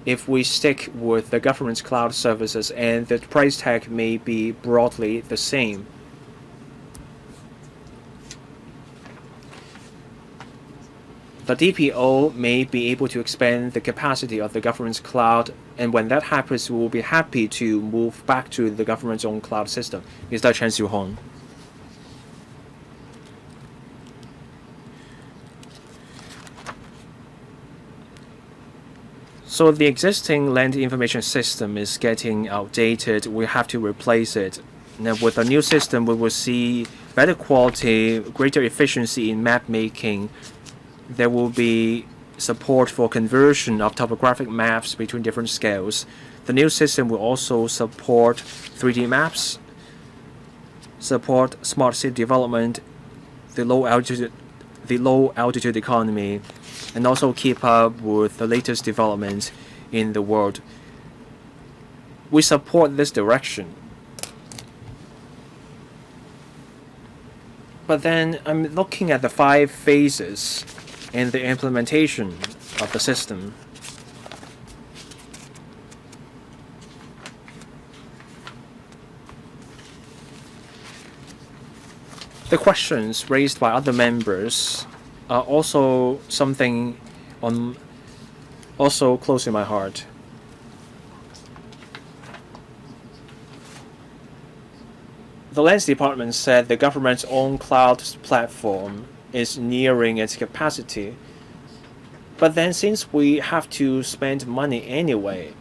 if we stick with the government's cloud services, and the price tag may be broadly the same. The DPO may be able to expand the capacity of the government's cloud, and when that happens, we will be happy to move back to the government's own cloud system. Mr. Chen Xiuhong. So the existing land information system is getting outdated. We have to replace it. Now, with a new system, we will see better quality, greater efficiency in map making. There will be support for conversion of topographic maps between different scales. The new system will also support 3D maps, support smart city development, the low altitude economy, and also keep up with the latest developments in the world. We support this direction. But then I'm looking at the 5 phases and the implementation of the system. The questions raised by other members are also something also close to my heart. The Lands Department said the government's own cloud platform is nearing its capacity. But then, since we have to spend money anyway,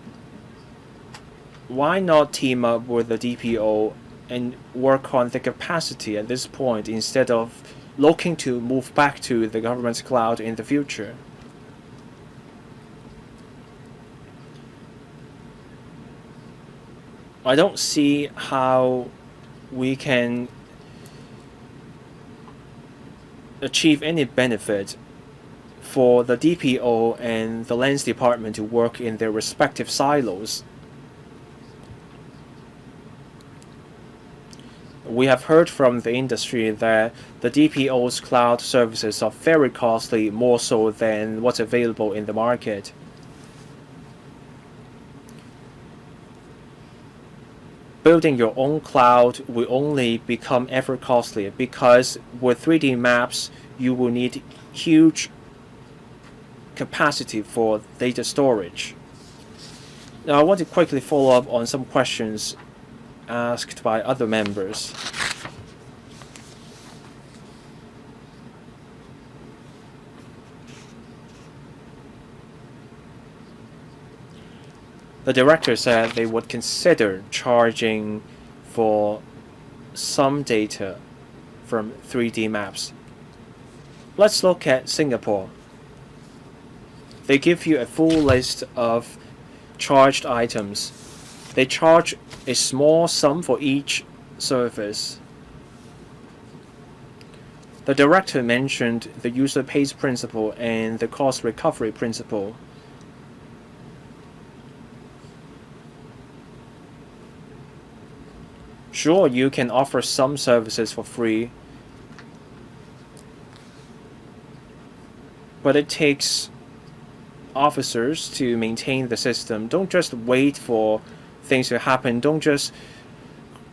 why not team up with the DPO and work on the capacity at this point instead of looking to move back to the government's cloud in the future? I don't see how we can achieve any benefit for the DPO and the Lands Department to work in their respective silos. We have heard from the industry that the DPO's cloud services are very costly, more so than what's available in the market. Building your own cloud will only become ever costlier because with 3D maps, you will need huge capacity for data storage. Now, I want to quickly follow up on some questions asked by other members. The director said they would consider charging for some data from 3D maps. Let's look at Singapore. They give you a full list of charged items. They charge a small sum for each service. The director mentioned the user pays principle and the cost recovery principle. Sure, you can offer some services for free, but it takes officers to maintain the system. Don't just wait for things to happen. Don't just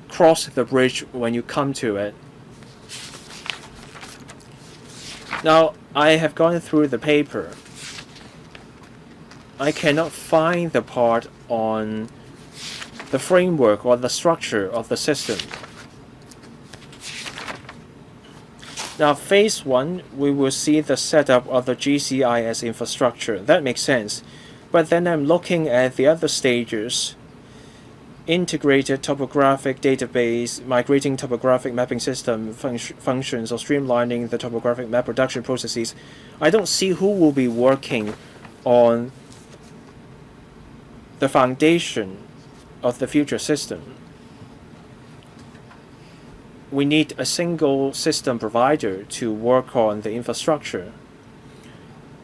cross the bridge when you come to it. Now, I have gone through the paper. I cannot find the part on the framework or the structure of the system. Now, phase 1, we will see the setup of the GCIS infrastructure. That makes sense. But then I'm looking at the other stages. Integrated topographic database, migrating topographic mapping system functions, or streamlining the topographic map production processes. I don't see who will be working on the foundation of the future system. We need a single system provider to work on the infrastructure.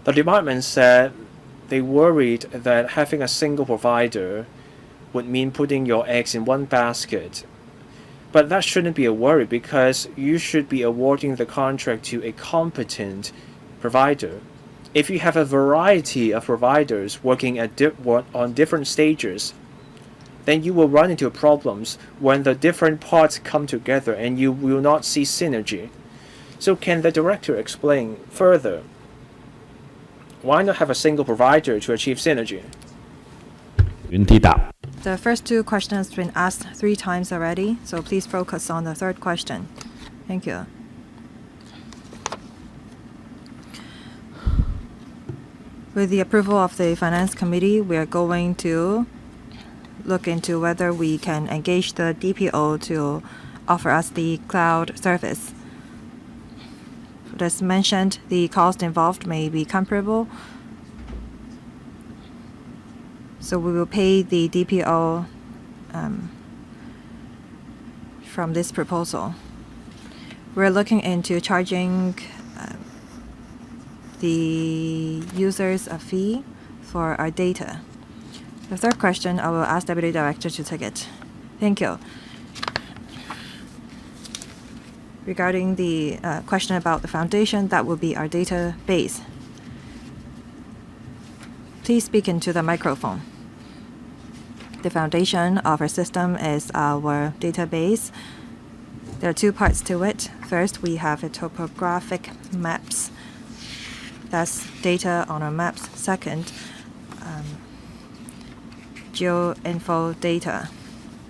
The department said they worried that having a single provider would mean putting your eggs in one basket. But that shouldn't be a worry, because you should be awarding the contract to a competent provider. If you have a variety of providers working on different stages, then you will run into problems when the different parts come together and you will not see synergy. So can the director explain further? Why not have a single provider to achieve synergy? 原地答。 The first two questions have been asked 3 times already, so please focus on the third question. Thank you. With the approval of the Finance Committee, we are going to look into whether we can engage the DPO to offer us the cloud service. As mentioned, the cost involved may be comparable, so we will pay the DPO from this proposal. We're looking into charging the users a fee for our data. The third question, I will ask Deputy Director to take it. Thank you. Regarding the question about the foundation, that will be our database. Please speak into the microphone. The foundation of our system is our database. There are 2 parts to it. First, we have the topographic maps. That's data on our maps. Second, geo-info data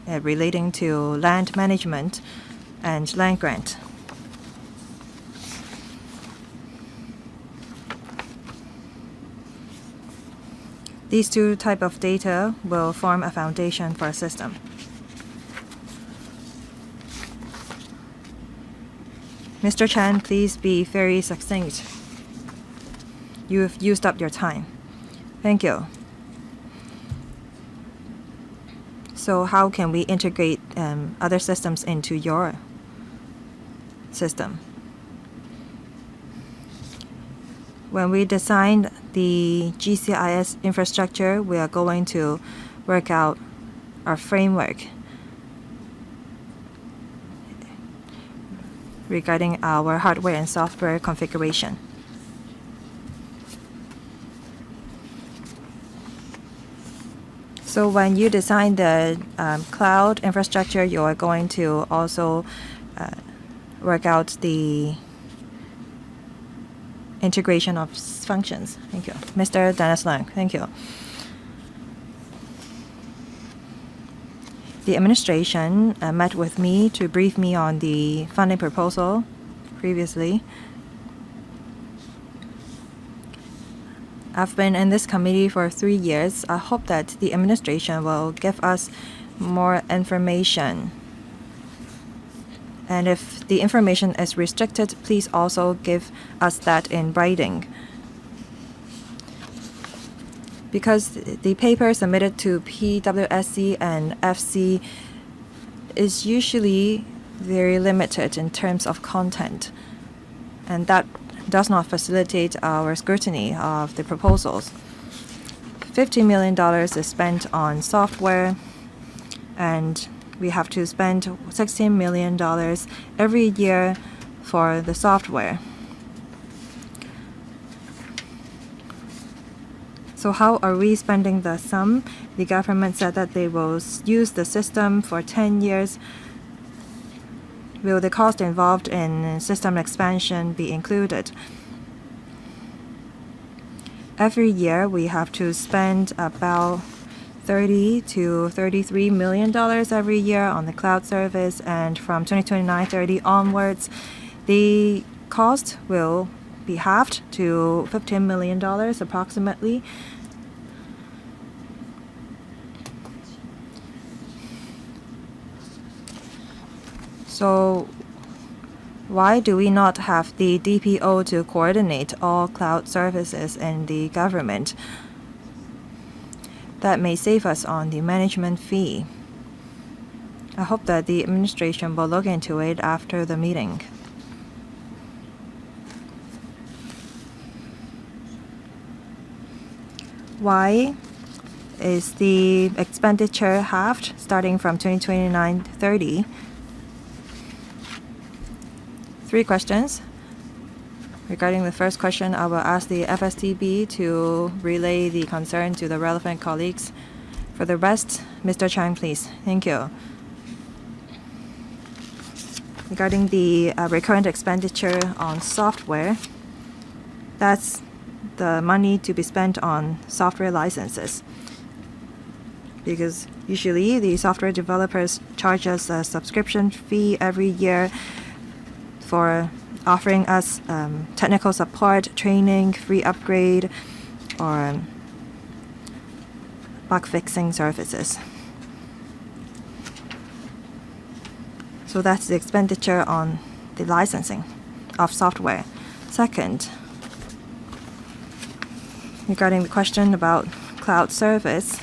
relating to land management and land grant. These 2 types of data will form a foundation for a system. Mr. Chan, please be very succinct. You've used up your time. Thank you. So how can we integrate other systems into your system? When we design the GCIS infrastructure, we are going to work out our framework regarding our hardware and software configuration. So when you design the cloud infrastructure, you are going to also work out the integration of functions. Thank you. Mr. Dennis Lang, thank you. The administration met with me to brief me on the funding proposal previously. I've been in this committee for 3 years. I hope that the administration will give us more information. And if the information is restricted, please also give us that in writing. Because the paper submitted to PWSC and FC is usually very limited in terms of content, and that does not facilitate our scrutiny of the proposals. $50 million is spent on software, and we have to spend $16 million every year for the software. So how are we spending the sum? The government said that they will use the system for 10 years. Will the cost involved in system expansion be included? Every year we have to spend about $30 to $33 million every year on the cloud service, and from 2029-30 onwards, the cost will be halved to $15 million approximately. So why do we not have the DPO to coordinate all cloud services in the government? That may save us on the management fee. I hope that the administration will look into it after the meeting. Why is the expenditure halved starting from 2029-30? 3 questions. Regarding the first question, I will ask the FSTB to relay the concern to the relevant colleagues. For the rest, Mr. Chang, please. Thank you. Regarding the recurrent expenditure on software, that's the money to be spent on software licenses. Because usually the software developers charge us a subscription fee every year for offering us technical support, training, free upgrade, or bug fixing services. So that's the expenditure on the licensing of software. Second, regarding the question about cloud service,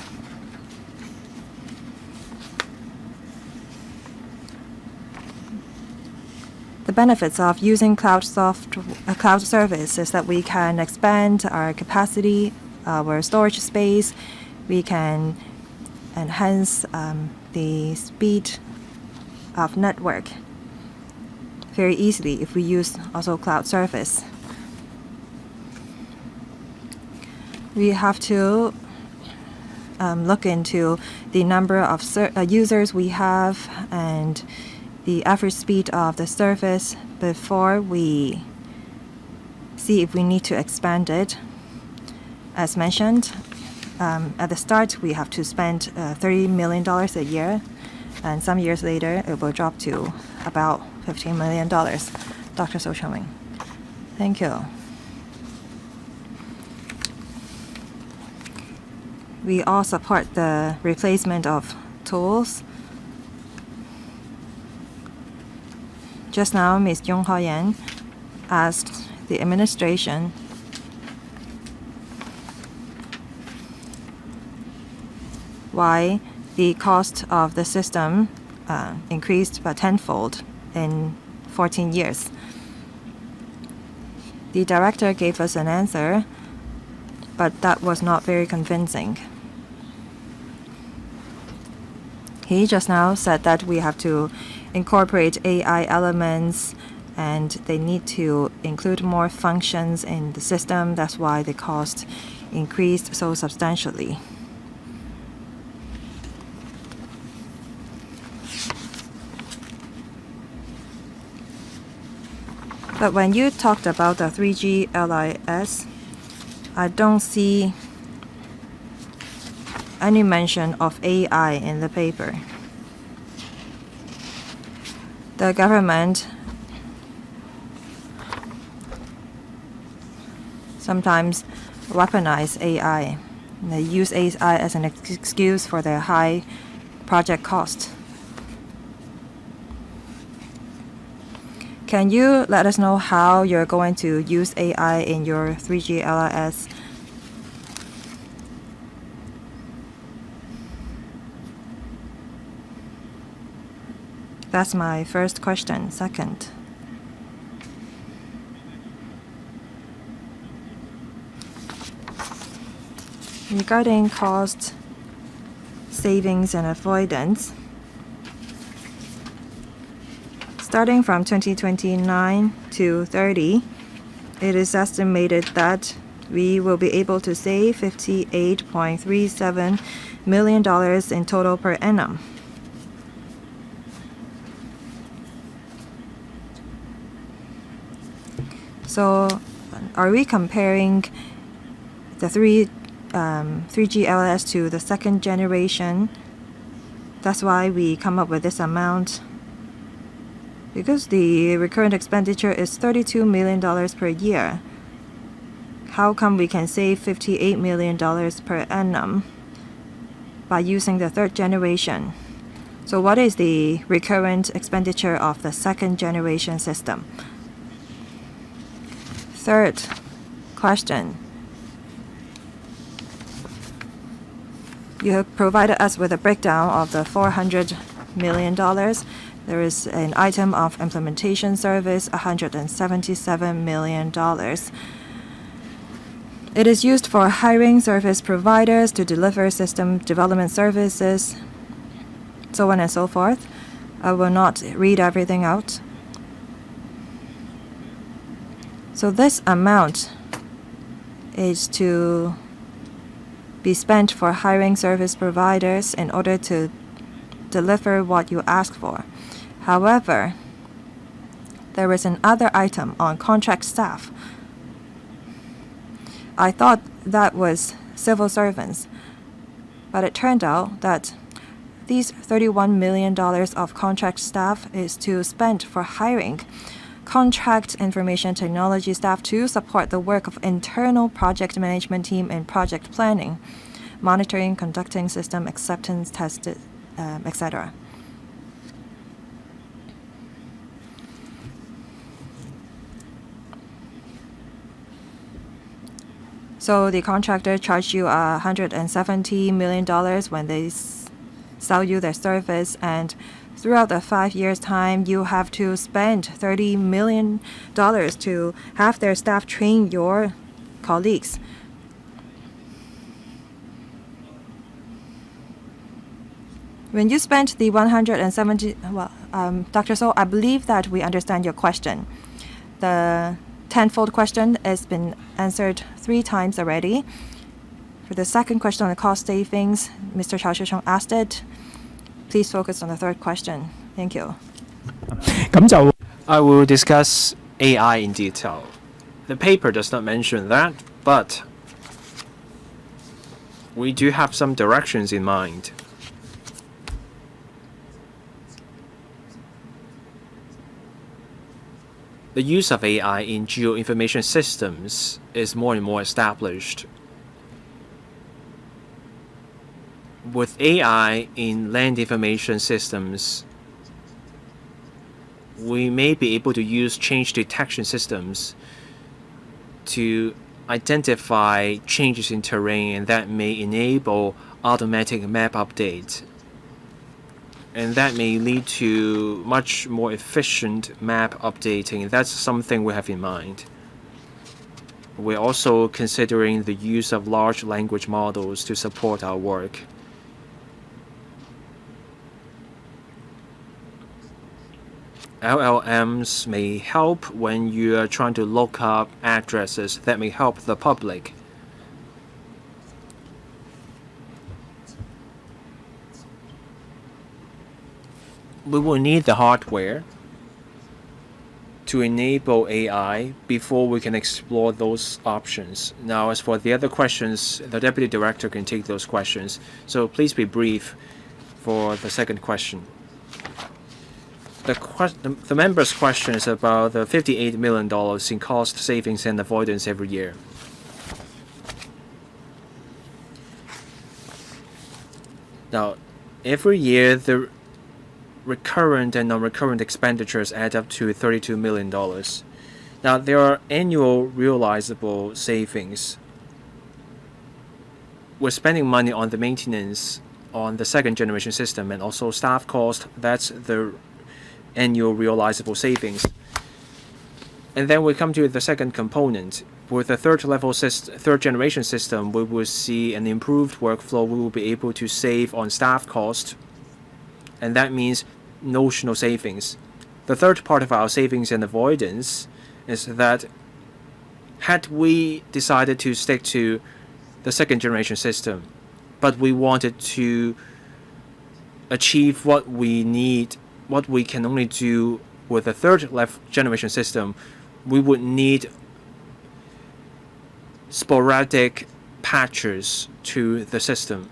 the benefits of using cloud service is that we can expand our capacity, our storage space. We can enhance the speed of network very easily if we use also cloud service. We have to look into the number of users we have and the average speed of the service before we see if we need to expand it. As mentioned, at the start we have to spend $30 million a year, and some years later it will drop to about $15 million. Dr. So Chong. Thank you. We all support the replacement of tools. Just now, Ms. Yong Ho-Yan asked the administration why the cost of the system increased by tenfold in 14 years. The director gave us an answer, but that was not very convincing. He just now said that we have to incorporate AI elements and they need to include more functions in the system. That's why the cost increased so substantially. But when you talked about the 3G LIS, I don't see any mention of AI in the paper. The government sometimes weaponize AI. They use AI as an excuse for their high project cost. Can you let us know how you're going to use AI in your 3G LIS? That's my first question. Second, regarding cost savings and avoidance, starting from 2029 to 30, it is estimated that we will be able to save $58.37 million in total per annum. So are we comparing the 3G LS to the second generation. That's why we come up with this amount. Because the recurrent expenditure is $32 million per year, how come we can save $58 million per annum by using the third generation? So what is the recurrent expenditure of the second generation system? Third question. You have provided us with a breakdown of the $400 million. There is an item of implementation service, $177 million. It is used for hiring service providers to deliver system development services, so on and so forth. I will not read everything out. So this amount is to be spent for hiring service providers in order to deliver what you ask for. However, there is another item on contract staff. I thought that was civil servants, but it turned out that these $31 million of contract staff is to spend for hiring contract information technology staff to support the work of internal project management team and project planning, monitoring, conducting system acceptance tests, etc. So the contractor charged you $170 million when they sell you their service, and throughout the 5 years' time, you have to spend $30 million to have their staff train your colleagues. When you spent the 170, Dr. So, I believe that we understand your question. The tenfold question has been answered 3 times already. For the second question on the cost savings, Mr. Chao Shi-chung asked it. Please focus on the third question. Thank you. I will discuss AI in detail. The paper does not mention that, but we do have some directions in mind. The use of AI in geoinformation systems is more and more established. With AI in land information systems, we may be able to use change detection systems to identify changes in terrain, and that may enable automatic map updates. And that may lead to much more efficient map updating. That's something we have in mind. We're also considering the use of large language models to support our work. LLMs may help when you are trying to look up addresses. That may help the public. We will need the hardware to enable AI before we can explore those options. Now, as for the other questions, the Deputy Director can take those questions. So please be brief for the second question. The member's question is about the $58 million in cost savings and avoidance every year. Now, every year, the recurrent and non-recurrent expenditures add up to $32 million. Now, there are annual realizable savings. We're spending money on the maintenance on the second generation system and also staff cost. That's the annual realizable savings. And then we come to the second component. With the third generation system, we will see an improved workflow. We will be able to save on staff cost, and that means notional savings. The third part of our savings and avoidance is that had we decided to stick to the second generation system, but we wanted to achieve what we need, what we can only do with the third generation system, we would need sporadic patches to the system.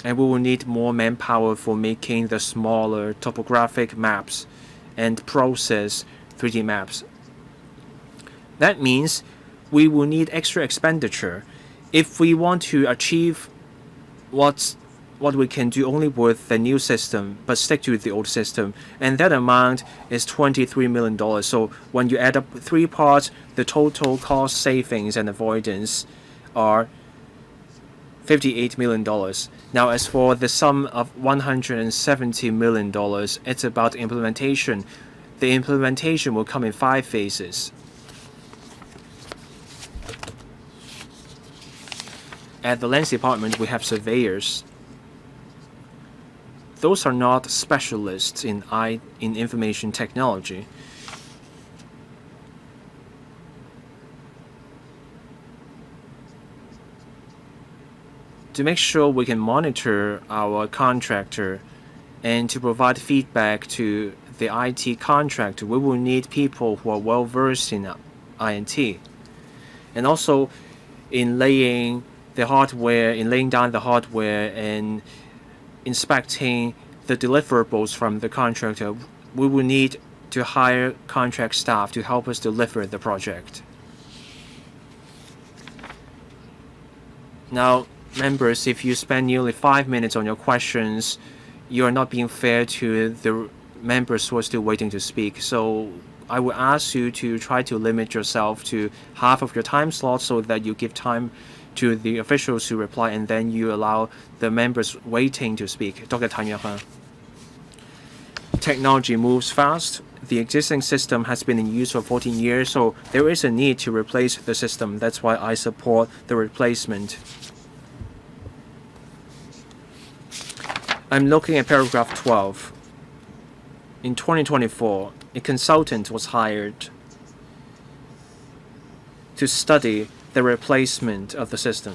And we will need more manpower for making the smaller topographic maps and process 3D maps. That means we will need extra expenditure if we want to achieve what we can do only with the new system, but stick to the old system. And that amount is $23 million. So when you add up 3 parts, the total cost savings and avoidance are $58 million. Now, as for the sum of $170 million, it's about implementation. The implementation will come in 5 phases. At the Lands Department, we have surveyors. Those are not specialists in information technology. To make sure we can monitor our contractor and to provide feedback to the IT contractor, we will need people who are well versed in INT. And also in laying down the hardware and inspecting the deliverables from the contractor, we will need to hire contract staff to help us deliver the project. Now, members, if you spend nearly 5 minutes on your questions, you are not being fair to the members who are still waiting to speak. So I would ask you to try to limit yourself to half of your time slot so that you give time to the officials to reply, and then you allow the members waiting to speak. Dr. Tan Yuan. Technology moves fast. The existing system has been in use for 14 years, so there is a need to replace the system. That's why I support the replacement. I'm looking at paragraph 12. In 2024, a consultant was hired to study the replacement of the system.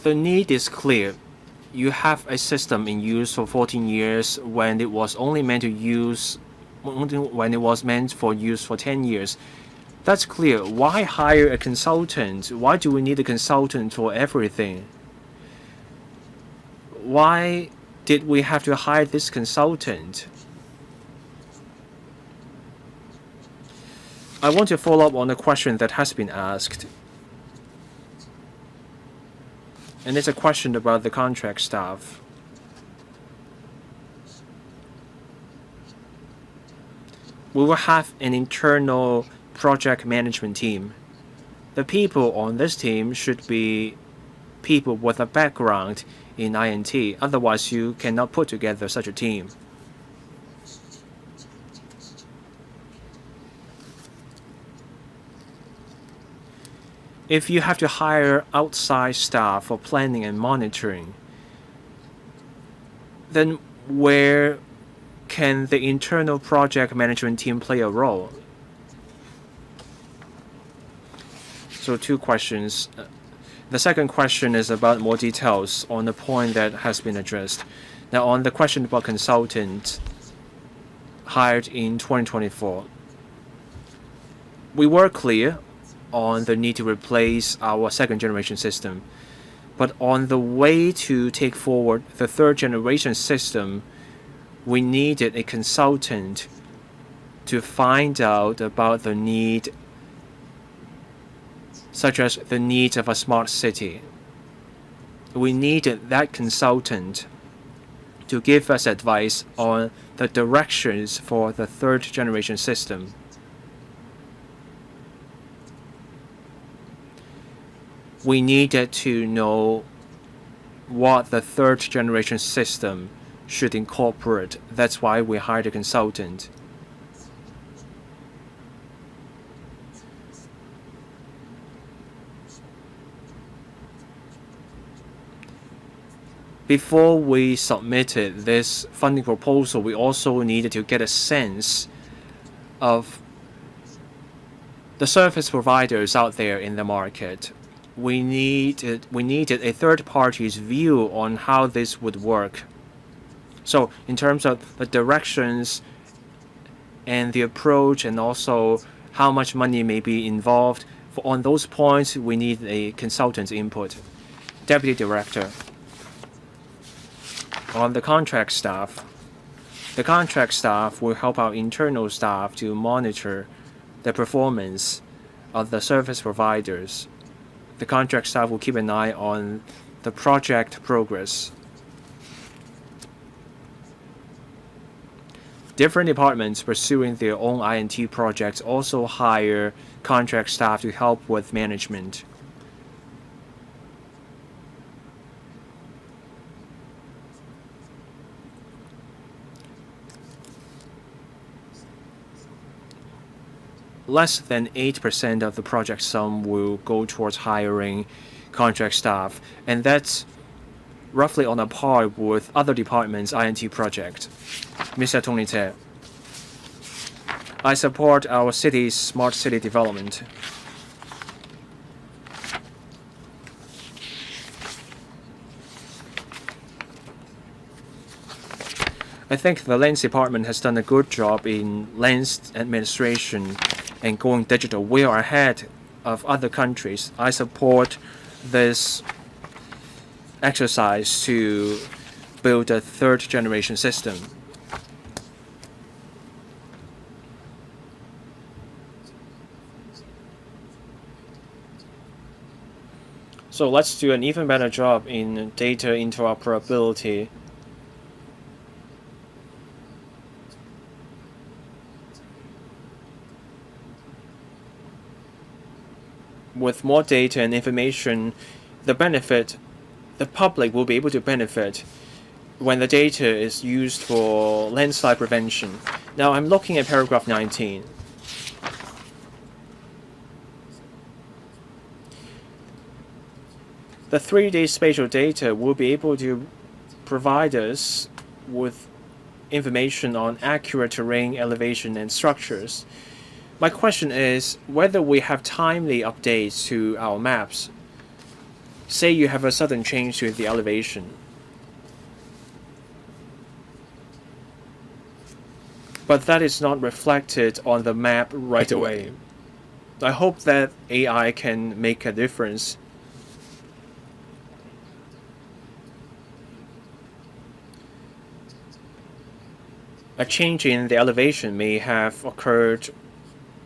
The need is clear. You have a system in use for 14 years when it was only meant for use for 10 years. That's clear. Why hire a consultant? Why do we need a consultant for everything? Why did we have to hire this consultant? I want to follow up on a question that has been asked. And it's a question about the contract staff. We will have an internal project management team. The people on this team should be people with a background in INT. Otherwise, you cannot put together such a team. If you have to hire outside staff for planning and monitoring, then where can the internal project management team play a role? So 2 questions. The second question is about more details on the point that has been addressed. Now, on the question about consultant hired in 2024, we were clear on the need to replace our 2nd generation system. But on the way to take forward the 3rd generation system, we needed a consultant to find out about the need, such as the needs of a smart city. We needed that consultant to give us advice on the directions for the 3rd generation system. We needed to know what the 3rd generation system should incorporate. That's why we hired a consultant. Before we submitted this funding proposal, we also needed to get a sense of the service providers out there in the market. We needed a third party's view on how this would work. So in terms of the directions and the approach, and also how much money may be involved. On those points, we need a consultant's input. Deputy Director. On the contract staff. The contract staff will help our internal staff to monitor the performance of the service providers. The contract staff will keep an eye on the project progress. Different departments pursuing their own I&T projects also hire contract staff to help with management. Less than 8% of the project sum will go towards hiring contract staff, and that's roughly on a par with other departments' I&T project. Mr. Tony Tse. I support our city's smart city development. I think the Lands Department has done a good job in lands administration and going digital. We are ahead of other countries. I support this exercise to build a third generation system. So let's do an even better job in data interoperability. With more data and information, the public will be able to benefit when the data is used for landslide prevention. Now I'm looking at paragraph 19. The 3D spatial data will be able to provide us with information on accurate terrain, elevation, and structures. My question is whether we have timely updates to our maps. Say you have a sudden change to the elevation. But that is not reflected on the map right away. I hope that AI can make a difference. A change in the elevation may have occurred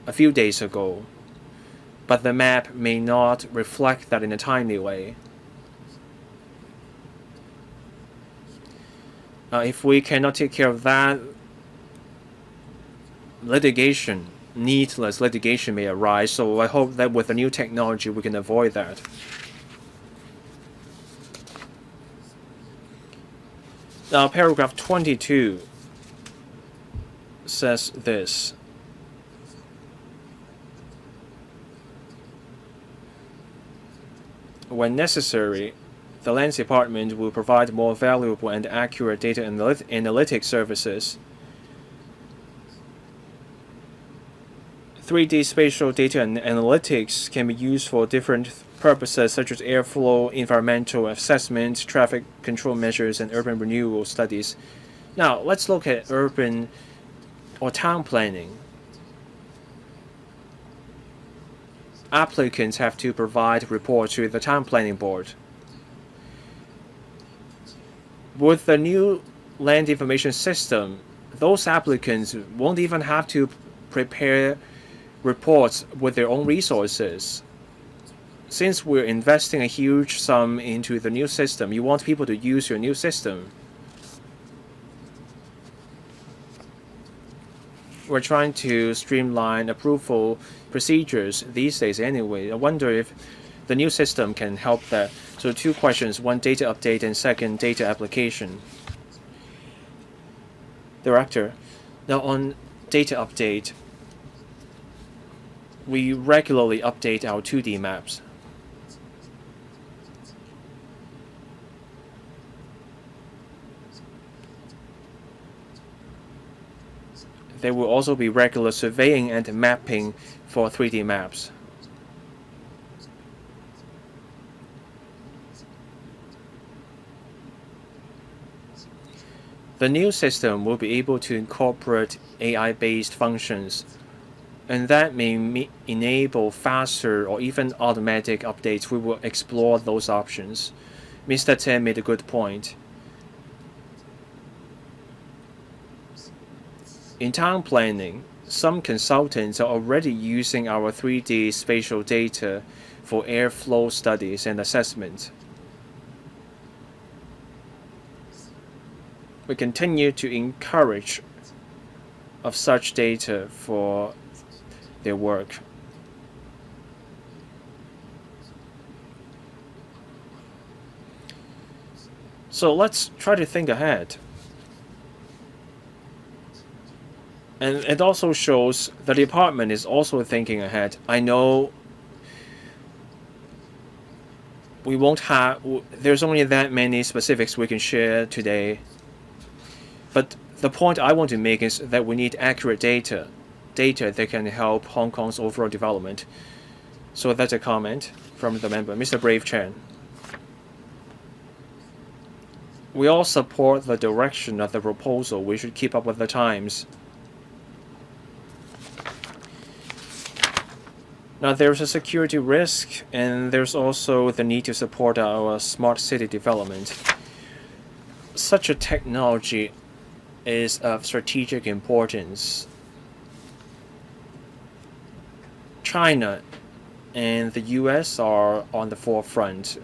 a few days ago, but the map may not reflect that in a timely way. If we cannot take care of that, needless litigation may arise, so I hope that with the new technology we can avoid that. Now, paragraph 22 says this. When necessary, the Lands Department will provide more valuable and accurate data analytics services. 3D spatial data and analytics can be used for different purposes such as airflow, environmental assessment, traffic control measures, and urban renewal studies. Now, let's look at urban or town planning. Applicants have to provide reports to the town planning board. With the new land information system, those applicants won't even have to prepare reports with their own resources. Since we're investing a huge sum into the new system, you want people to use your new system. We're trying to streamline approval procedures these days anyway. I wonder if the new system can help that. So 2 questions, 1 data update and 2nd data application. Director, now on data update, we regularly update our 2D maps. There will also be regular surveying and mapping for 3D maps. The new system will be able to incorporate AI-based functions, and that may enable faster or even automatic updates. We will explore those options. Mr. Tan made a good point. In town planning, some consultants are already using our 3D spatial data for airflow studies and assessment. We continue to encourage of such data for their work. So let's try to think ahead. And it also shows the department is also thinking ahead. I know we won't have, there's only that many specifics we can share today. But the point I want to make is that we need accurate data that can help Hong Kong's overall development. So that's a comment from the member, Mr. Brave Chan. We all support the direction of the proposal. We should keep up with the times. Now there's a security risk, and there's also the need to support our smart city development. Such a technology is of strategic importance. China and the US are on the forefront.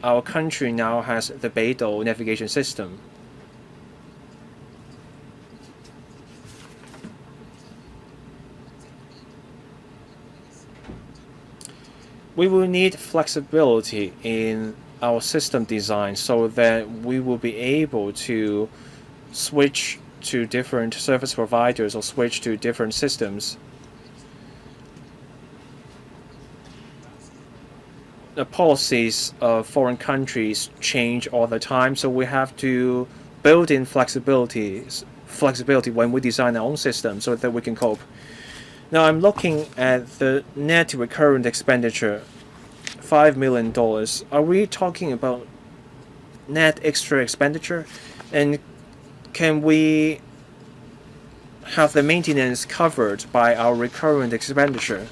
Our country now has the Beidou navigation system. We will need flexibility in our system design so that we will be able to switch to different service providers or switch to different systems. The policies of foreign countries change all the time, so we have to build in flexibility when we design our own system so that we can cope. Now I'm looking at the net recurrent expenditure, $5 million. Are we talking about net extra expenditure? And can we have the maintenance covered by our recurrent expenditure?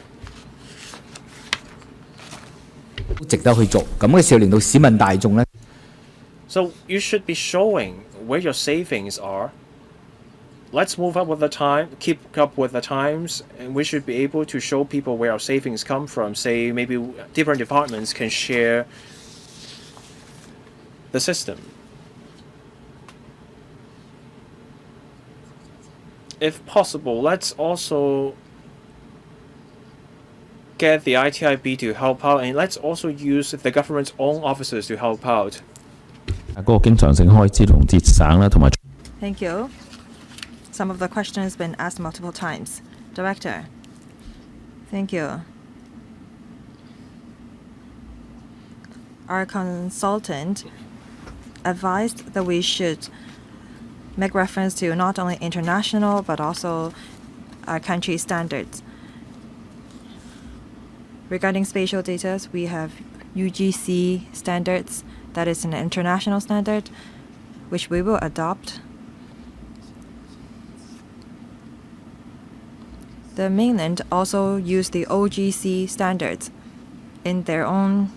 值得去做，咁嘅時候令到市民大眾咧。So you should be showing where your savings are. Let's move up with the time, keep up with the times, and we should be able to show people where our savings come from. Say maybe different departments can share the system. If possible, let's also get the ITIB to help out, and let's also use the government's own officers to help out. 嗰個經常性開支同節省啦，同埋。Thank you. Some of the questions been asked multiple times. Director. Thank you. Our consultant advised that we should make reference to not only international but also our country standards. Regarding spatial data, we have UGC standards, that is an international standard, which we will adopt. The mainland also use the OGC standards in their own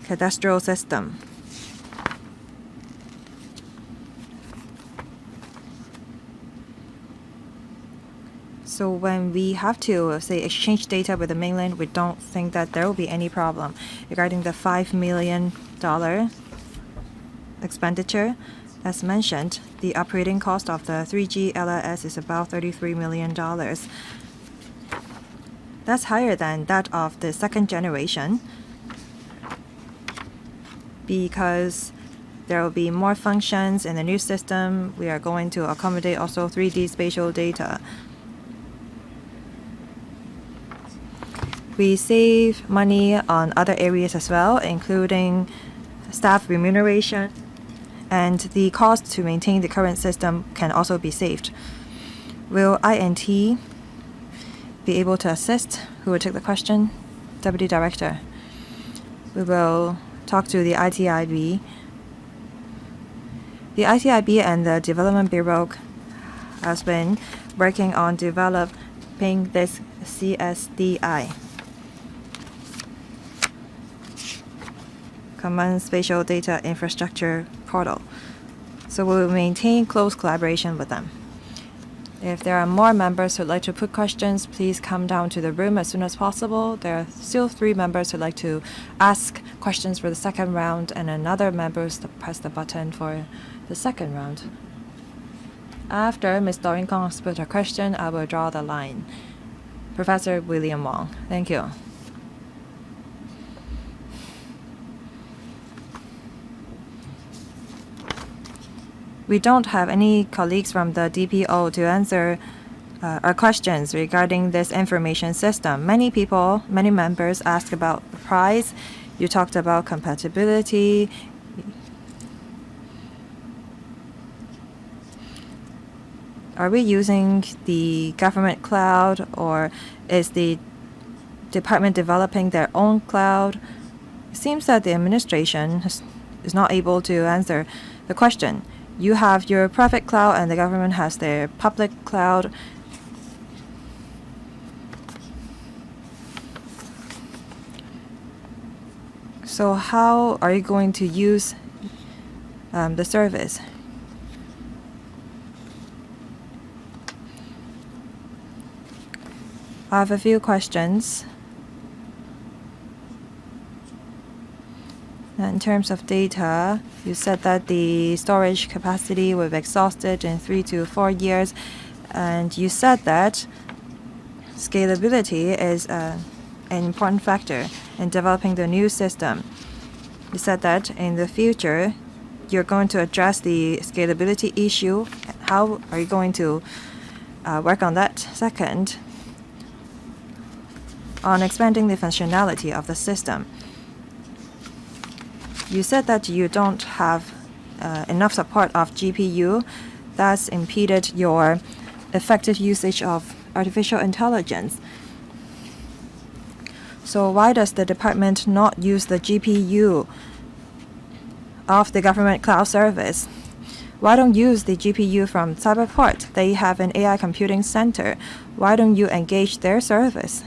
cadastral system. So when we have to, say, exchange data with the mainland, we don't think that there will be any problem. Regarding the $5 million expenditure, as mentioned, the operating cost of the 3G LRS is about $33 million. That's higher than that of the second generation because there will be more functions in the new system. We are going to accommodate also 3D spatial data. We save money on other areas as well, including staff remuneration, and the cost to maintain the current system can also be saved. Will INT be able to assist? Who will take the question? Deputy Director. We will talk to the ITIB The ITIB and the Development Bureau has been working on developing this CSDI, Common Spatial Data Infrastructure Portal. So we will maintain close collaboration with them. If there are more members who'd like to put questions, please come down to the room as soon as possible. There are still 3 members who'd like to ask questions for the second round, and another member who's to press the button for the second round. After Ms. Doreen Kong has put her question, I will draw the line. Professor William Wong. Thank you. We don't have any colleagues from the DPO to answer our questions regarding this information system. Many members asked about the price. You talked about compatibility. Are we using the government cloud, or is the department developing their own cloud? It seems that the administration is not able to answer the question. You have your private cloud and the government has their public cloud. So how are you going to use the service? I have a few questions. Now, in terms of data, you said that the storage capacity will be exhausted in 3 to 4 years, and you said that scalability is an important factor in developing the new system. You said that in the future, you're going to address the scalability issue. How are you going to work on that? Second, on expanding the functionality of the system. You said that you don't have enough support of GPU. That's impeded your effective usage of artificial intelligence. So why does the department not use the GPU of the government cloud service? Why don't you use the GPU from Cyberport? They have an AI computing center. Why don't you engage their service?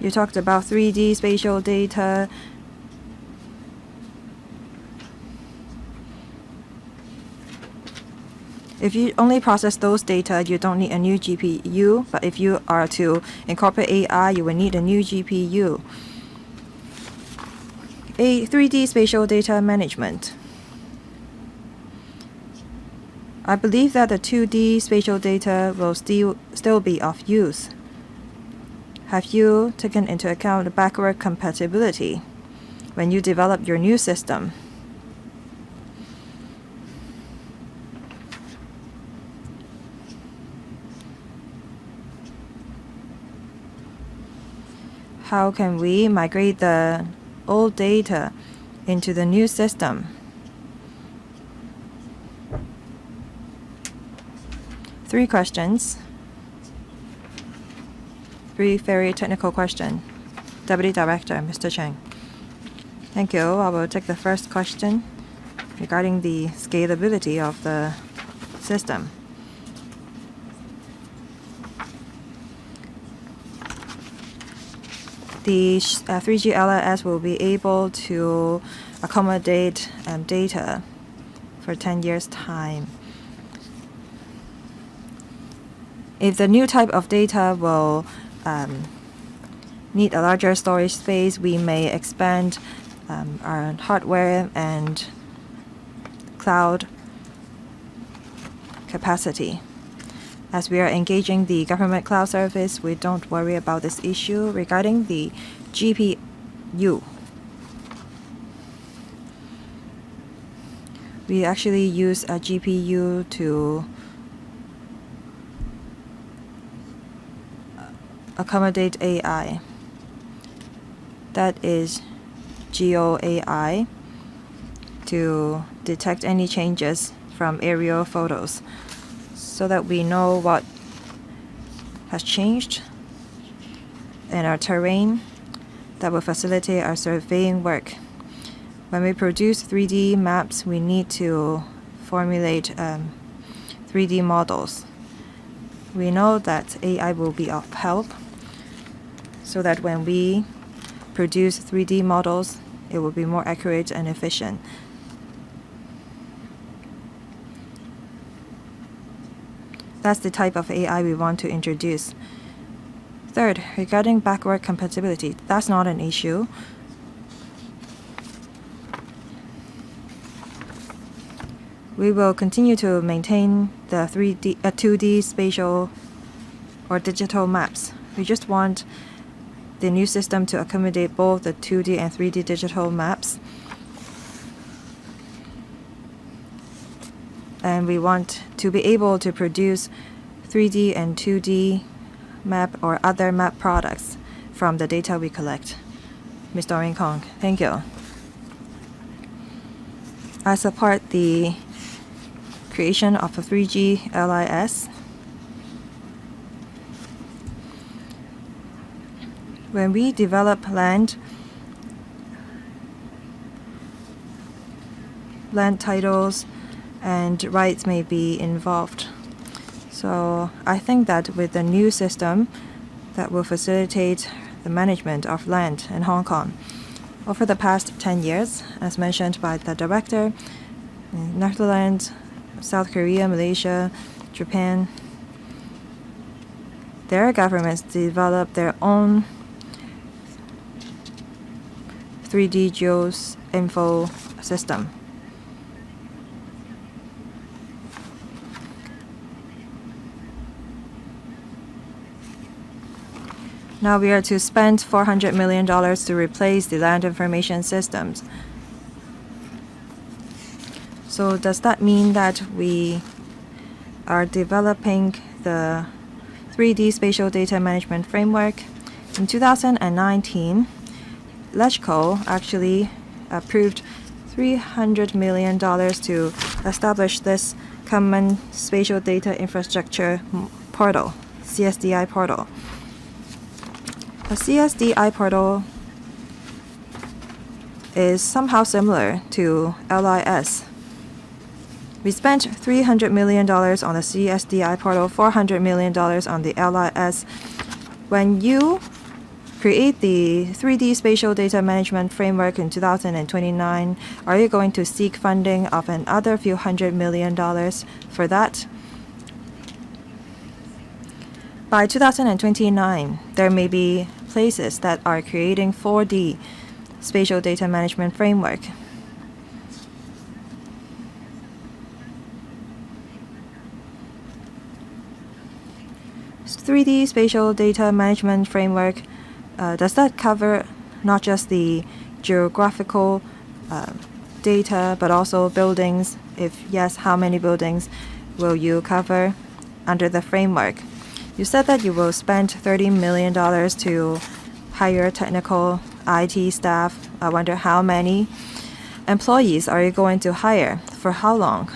You talked about 3D spatial data. If you only process those data, you don't need a new GPU. But if you are to incorporate AI, you will need a new GPU. A 3D spatial data management. I believe that the 2D spatial data will still be of use. Have you taken into account the backward compatibility when you develop your new system? How can we migrate the old data into the new system? Three questions. 3 very technical questions. Deputy Director, Mr. Cheng. Thank you. I will take the first question regarding the scalability of the system. The 3G LIS will be able to accommodate data for 10 years' time. If the new type of data will need a larger storage space, we may expand our hardware and cloud capacity. As we are engaging the government cloud service, we don't worry about this issue. Regarding the GPU, we actually use a GPU to accommodate AI. That is GeoAI, to detect any changes from aerial photos so that we know what has changed in our terrain. That will facilitate our surveying work. When we produce 3D maps, we need to formulate 3D models. We know that AI will be of help so that when we produce 3D models, it will be more accurate and efficient. That's the type of AI we want to introduce. Third, regarding backward compatibility, that's not an issue. We will continue to maintain the 2D spatial or digital maps. We just want the new system to accommodate both the 2D and 3D digital maps. And we want to be able to produce 3D and 2D map or other map products from the data we collect. Ms. Doreen Kong, thank you. I support the creation of a 3G LIS. When we develop land titles and rights may be involved. So I think that with the new system that will facilitate the management of land in Hong Kong. Over the past 10 years, as mentioned by the director, in Netherlands, South Korea, Malaysia, Japan, their governments developed their own 3D geoinfo system. Now we are to spend $400 million to replace the land information systems. So does that mean that we are developing the 3D spatial data management framework? In 2019, LegCo actually approved $300 million to establish this common spatial data infrastructure portal, CSDI portal. A CSDI portal is somehow similar to LIS. We spent $300 million on the CSDI portal, $400 million on the LIS. When you create the 3D spatial data management framework in 2029, are you going to seek funding of another few $100 million for that? By 2029, there may be places that are creating 4D spatial data management framework. The 3D spatial data management framework, does that cover not just the geographical data, but also buildings? If yes, how many buildings will you cover under the framework? You said that you will spend $30 million to hire technical IT staff. I wonder how many employees are you going to hire? For how long?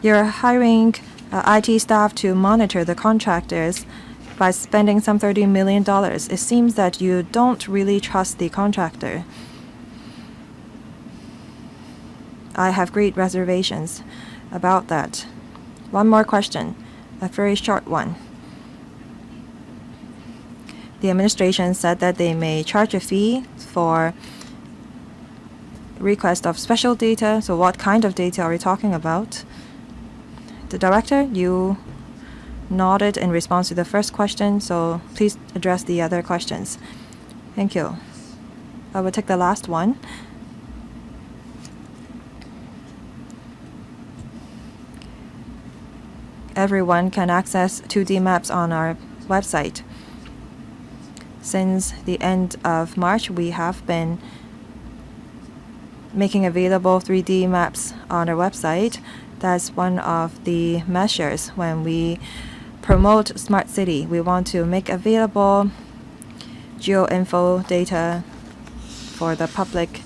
You're hiring IT staff to monitor the contractors by spending some $30 million. It seems that you don't really trust the contractor. I have great reservations about that. One more question, a very short one. The administration said that they may charge a fee for request of special data. So what kind of data are we talking about? The director, you nodded in response to the first question, so please address the other questions. Thank you. I will take the last one. Everyone can access 2D maps on our website. Since the end of March, we have been making available 3D maps on our website. That's one of the measures when we promote Smart City. We want to make available geoinfo data for the public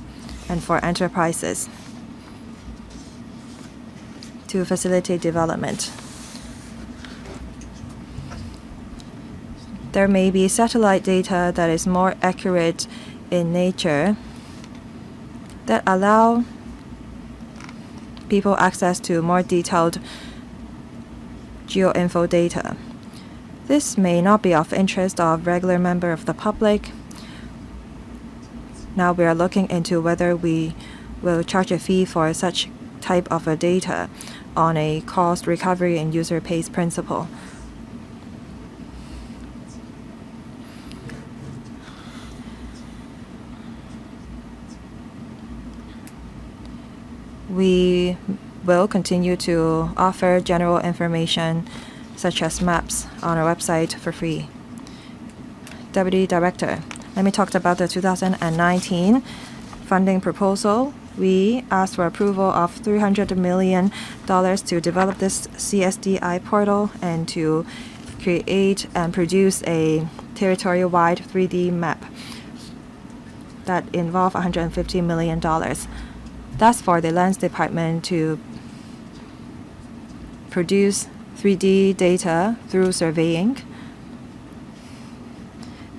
and for enterprises to facilitate development. there may be satellite data that is more accurate in nature that allow people access to more detailed geoinfo data. This may not be of interest of regular member of the public. Now we are looking into whether we will charge a fee for such type of a data on a cost recovery and user pays principle. We will continue to offer general information such as maps on our website for free. Deputy Director, let me talk about the 2019 funding proposal. We asked for approval of $300 million to develop this CSDI portal and to create and produce a territory-wide 3D map that involve $150 million. That's for the Lands Department to produce 3D data through surveying.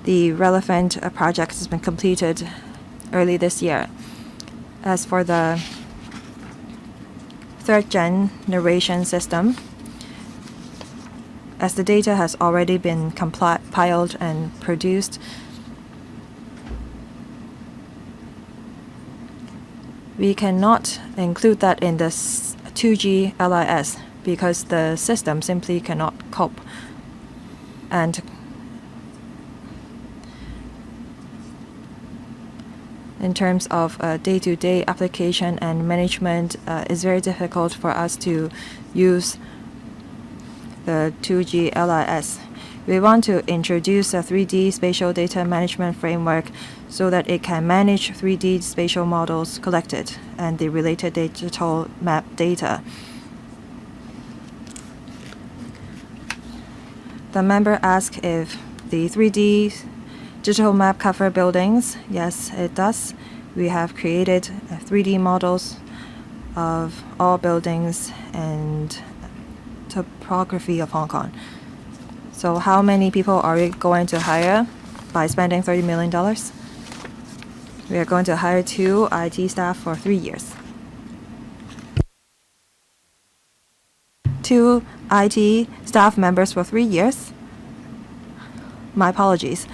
The relevant project has been completed early this year. As for the third generation system, as the data has already been compiled and produced, we cannot include that in the 2G LIS because the system simply cannot cope. And in terms of day-to-day application and management, it's very difficult for us to use the 2G LIS. We want to introduce a 3D spatial data management framework so that it can manage 3D spatial models collected and the related digital map data. The member asked if the 3D digital map cover buildings. Yes, it does. We have created 3D models of all buildings and topography of Hong Kong. So how many people are we going to hire by spending $30 million? We are going to hire 2 IT staff for 3 years. 2 IT staff members for 3 years? My apologies.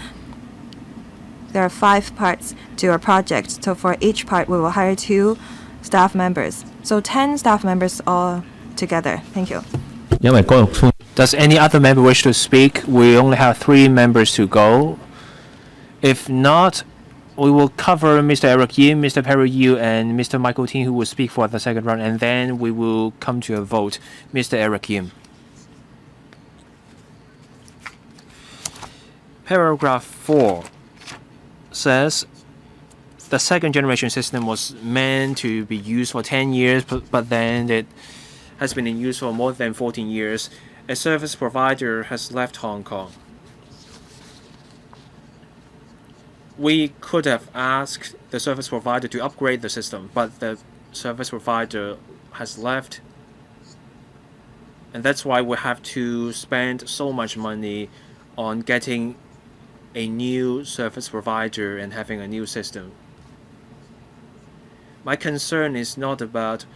There are 5 parts to our project, so for each part we will hire 2 staff members. So 10 staff members all together. Thank you. 因為該區 Does any other member wish to speak? We only have 3 members to go. If not, we will cover Mr. Eric Yim, Mr. Perry Yu, and Mr. Michael Ting, who will speak for the second round, and then we will come to a vote. Mr. Eric Yim. Paragraph 4 says the second generation system was meant to be used for 10 years, but then it has been in use for more than 14 years. A service provider has left Hong Kong. We could have asked the service provider to upgrade the system, but the service provider has left. And that's why we have to spend so much money on getting a new service provider and having a new system. My concern is not about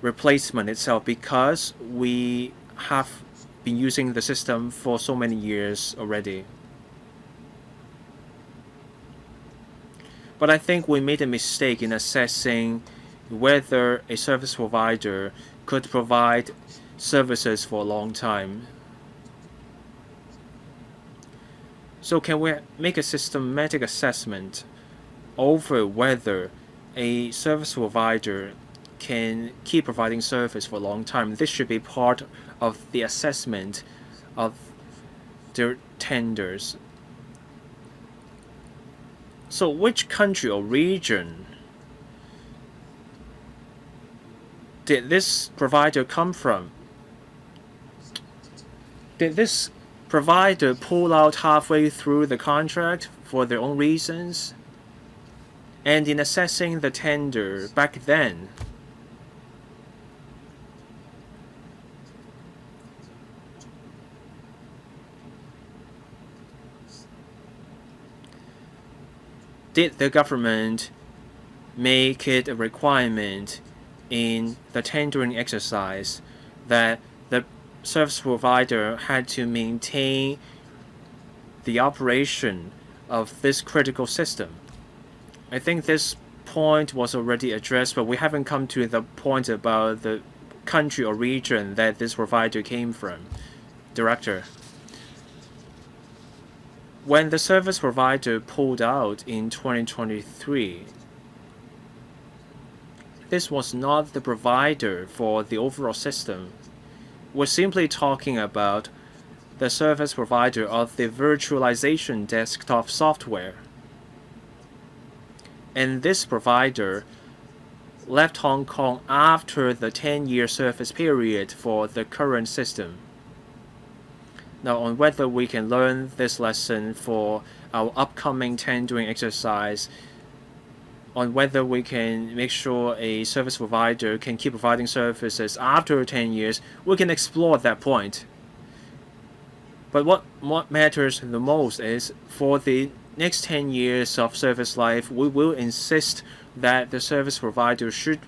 replacement itself because we have been using the system for so many years already. But I think we made a mistake in assessing whether a service provider could provide services for a long time. So can we make a systematic assessment over whether a service provider can keep providing service for a long time? This should be part of the assessment of their tenders. So which country or region did this provider come from? Did this provider pull out halfway through the contract for their own reasons? And in assessing the tender back then, did the government make it a requirement in the tendering exercise that the service provider had to maintain the operation of this critical system? I think this point was already addressed, but we haven't come to the point about the country or region that this provider came from. Director, when the service provider pulled out in 2023, this was not the provider for the overall system. We're simply talking about the service provider of the virtualization desktop software. And this provider left Hong Kong after the 10-year service period for the current system. Now, on whether we can learn this lesson for our upcoming tendering exercise, on whether we can make sure a service provider can keep providing services after 10 years, we can explore that point. But what matters the most is for the next 10 years of service life, we will insist that the service provider should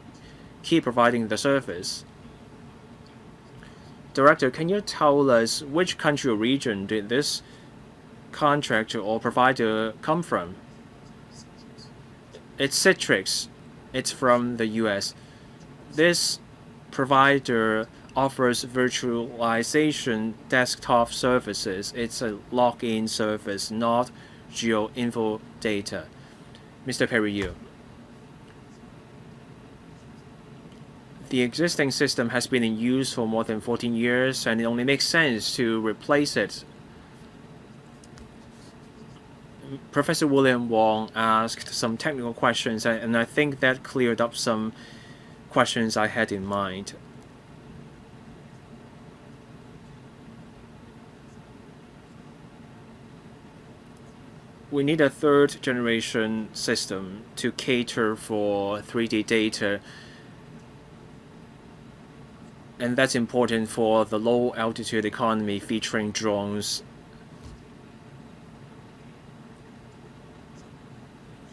keep providing the service. Director, can you tell us which country or region did this contractor or provider come from? It's Citrix. It's from the US. This provider offers virtualization desktop services. It's a login service, not geo-info data. Mr. Perry Yu. The existing system has been in use for more than 14 years, and it only makes sense to replace it. Professor William Wong asked some technical questions, and I think that cleared up some questions I had in mind. We need a third generation system to cater for 3D data, and that's important for the low altitude economy featuring drones.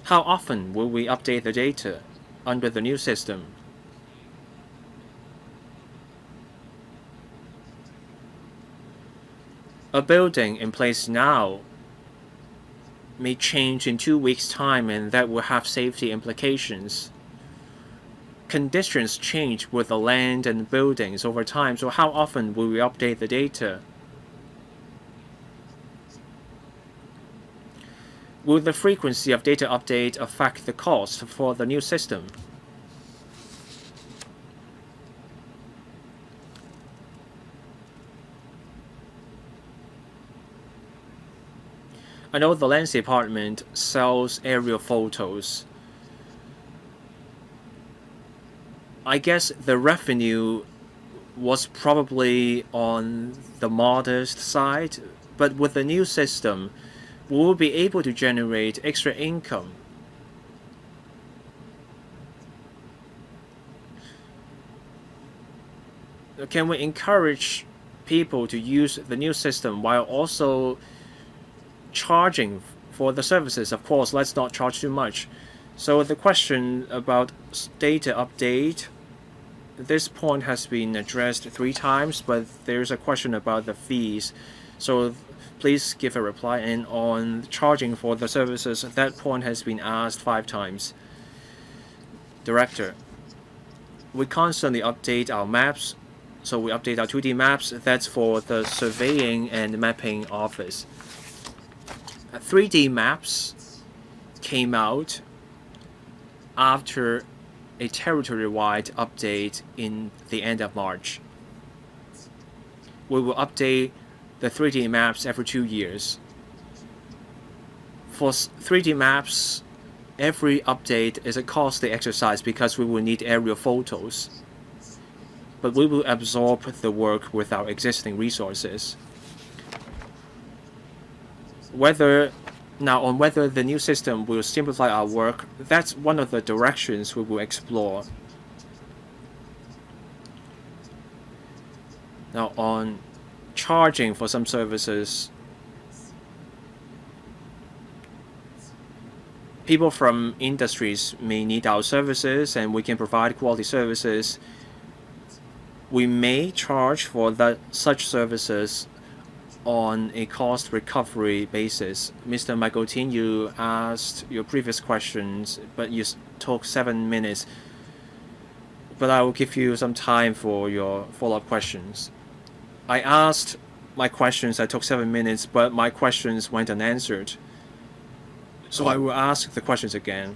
How often will we update the data under the new system? A building in place now may change in 2 weeks' time, and that will have safety implications. Conditions change with the land and buildings over time, so how often will we update the data? Will the frequency of data update affect the cost for the new system? I know the Lands Department sells aerial photos. I guess the revenue was probably on the modest side, but with the new system, we will be able to generate extra income. Can we encourage people to use the new system while also charging for the services? Of course, let's not charge too much. So the question about data update, this point has been addressed 3 times, but there's a question about the fees. So please give a reply. And on charging for the services, that point has been asked 5 times. Director, we constantly update our maps. So we update our 2D maps. That's for the surveying and mapping office. 3D maps came out after a territory-wide update in the end of March. We will update the 3D maps every 2 years. For 3D maps, every update is a costly exercise because we will need aerial photos. But we will absorb the work with our existing resources. Whether the new system will simplify our work, that's one of the directions we will explore. Now, on charging for some services, people from industries may need our services and we can provide quality services. We may charge for such services on a cost recovery basis. Mr. Michael Tin, you asked your previous questions, but you took 7 minutes. But I will give you some time for your follow-up questions. I asked my questions, I took 7 minutes, but my questions went unanswered. So I will ask the questions again.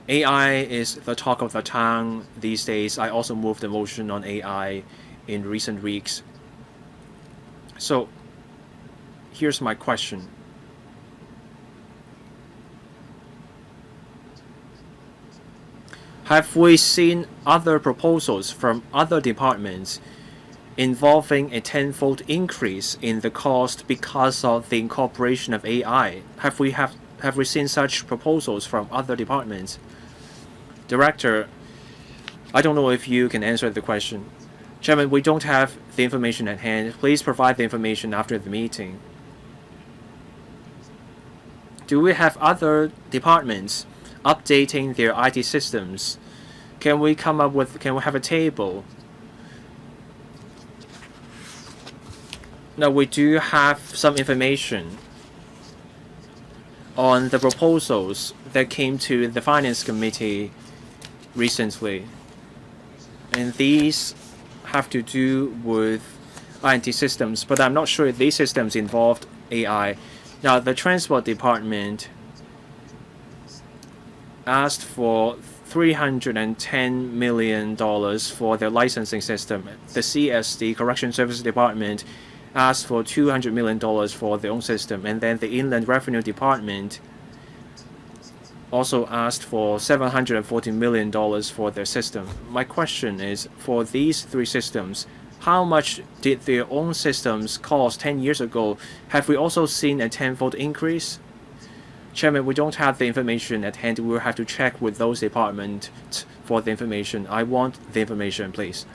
AI is the talk of the town these days. I also moved the motion on AI in recent weeks. So here's my question. Have we seen other proposals from other departments involving a tenfold increase in the cost because of the incorporation of AI? Have we seen such proposals from other departments? Director, I don't know if you can answer the question. Chairman, we don't have the information at hand. Please provide the information after the meeting. Do we have other departments updating their IT systems? Can we have a table? Now, we do have some information on the proposals that came to the Finance Committee recently. And these have to do with IT systems, but I'm not sure if these systems involved AI. Now, the Transport Department asked for $310 million for their licensing system. The CSD, Correction Services Department, asked for $200 million for their own system. And then the Inland Revenue Department also asked for $740 million for their system. My question is, for these three systems, how much did their own systems cost 10 years ago? Have we also seen a tenfold increase? Chairman, we don't have the information at hand. We'll have to check with those departments for the information. I want the information, please.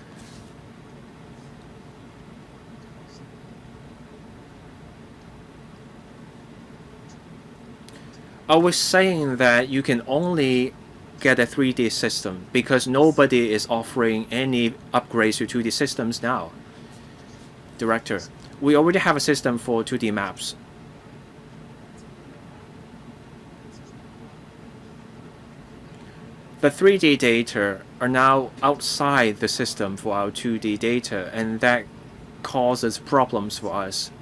I was saying that you can only get a 3D system because nobody is offering any upgrades to 2D systems now. Director, we already have a system for 2D maps. The 3D data are now outside the system for our 2D data, and that causes problems for us.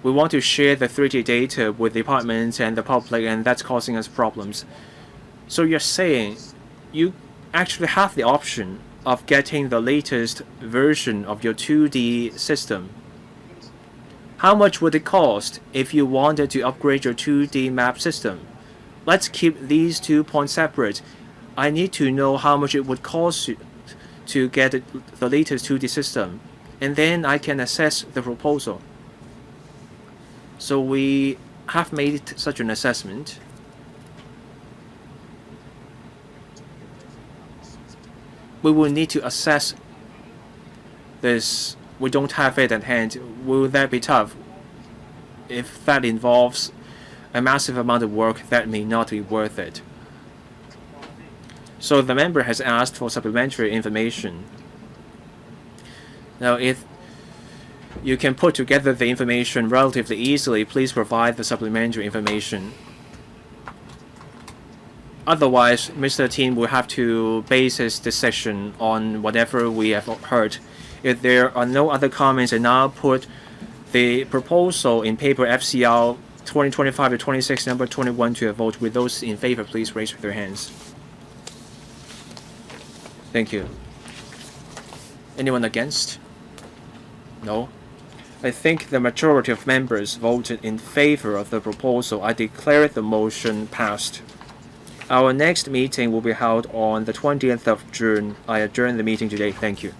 We want to share the 3D data with departments and the public, and that's causing us problems. So you're saying you actually have the option of getting the latest version of your 2D system. How much would it cost if you wanted to upgrade your 2D map system? Let's keep these 2 points separate. I need to know how much it would cost you to get the latest 2D system, and then I can assess the proposal. So we have made such an assessment. We will need to assess this. We don't have it at hand. Will that be tough? If that involves a massive amount of work, that may not be worth it. So the member has asked for supplementary information. Now, if you can put together the information relatively easily, please provide the supplementary information. Otherwise, Mr. Tin will have to base his decision on whatever we have heard. If there are no other comments, I now put the proposal in paper FCR 2025-26, number 21 to a vote. With those in favor, please raise their hands. Thank you. Anyone against? No? I think the majority of members voted in favor of the proposal. I declare the motion passed. Our next meeting will be held on the 20th of June. I adjourn the meeting today. Thank you.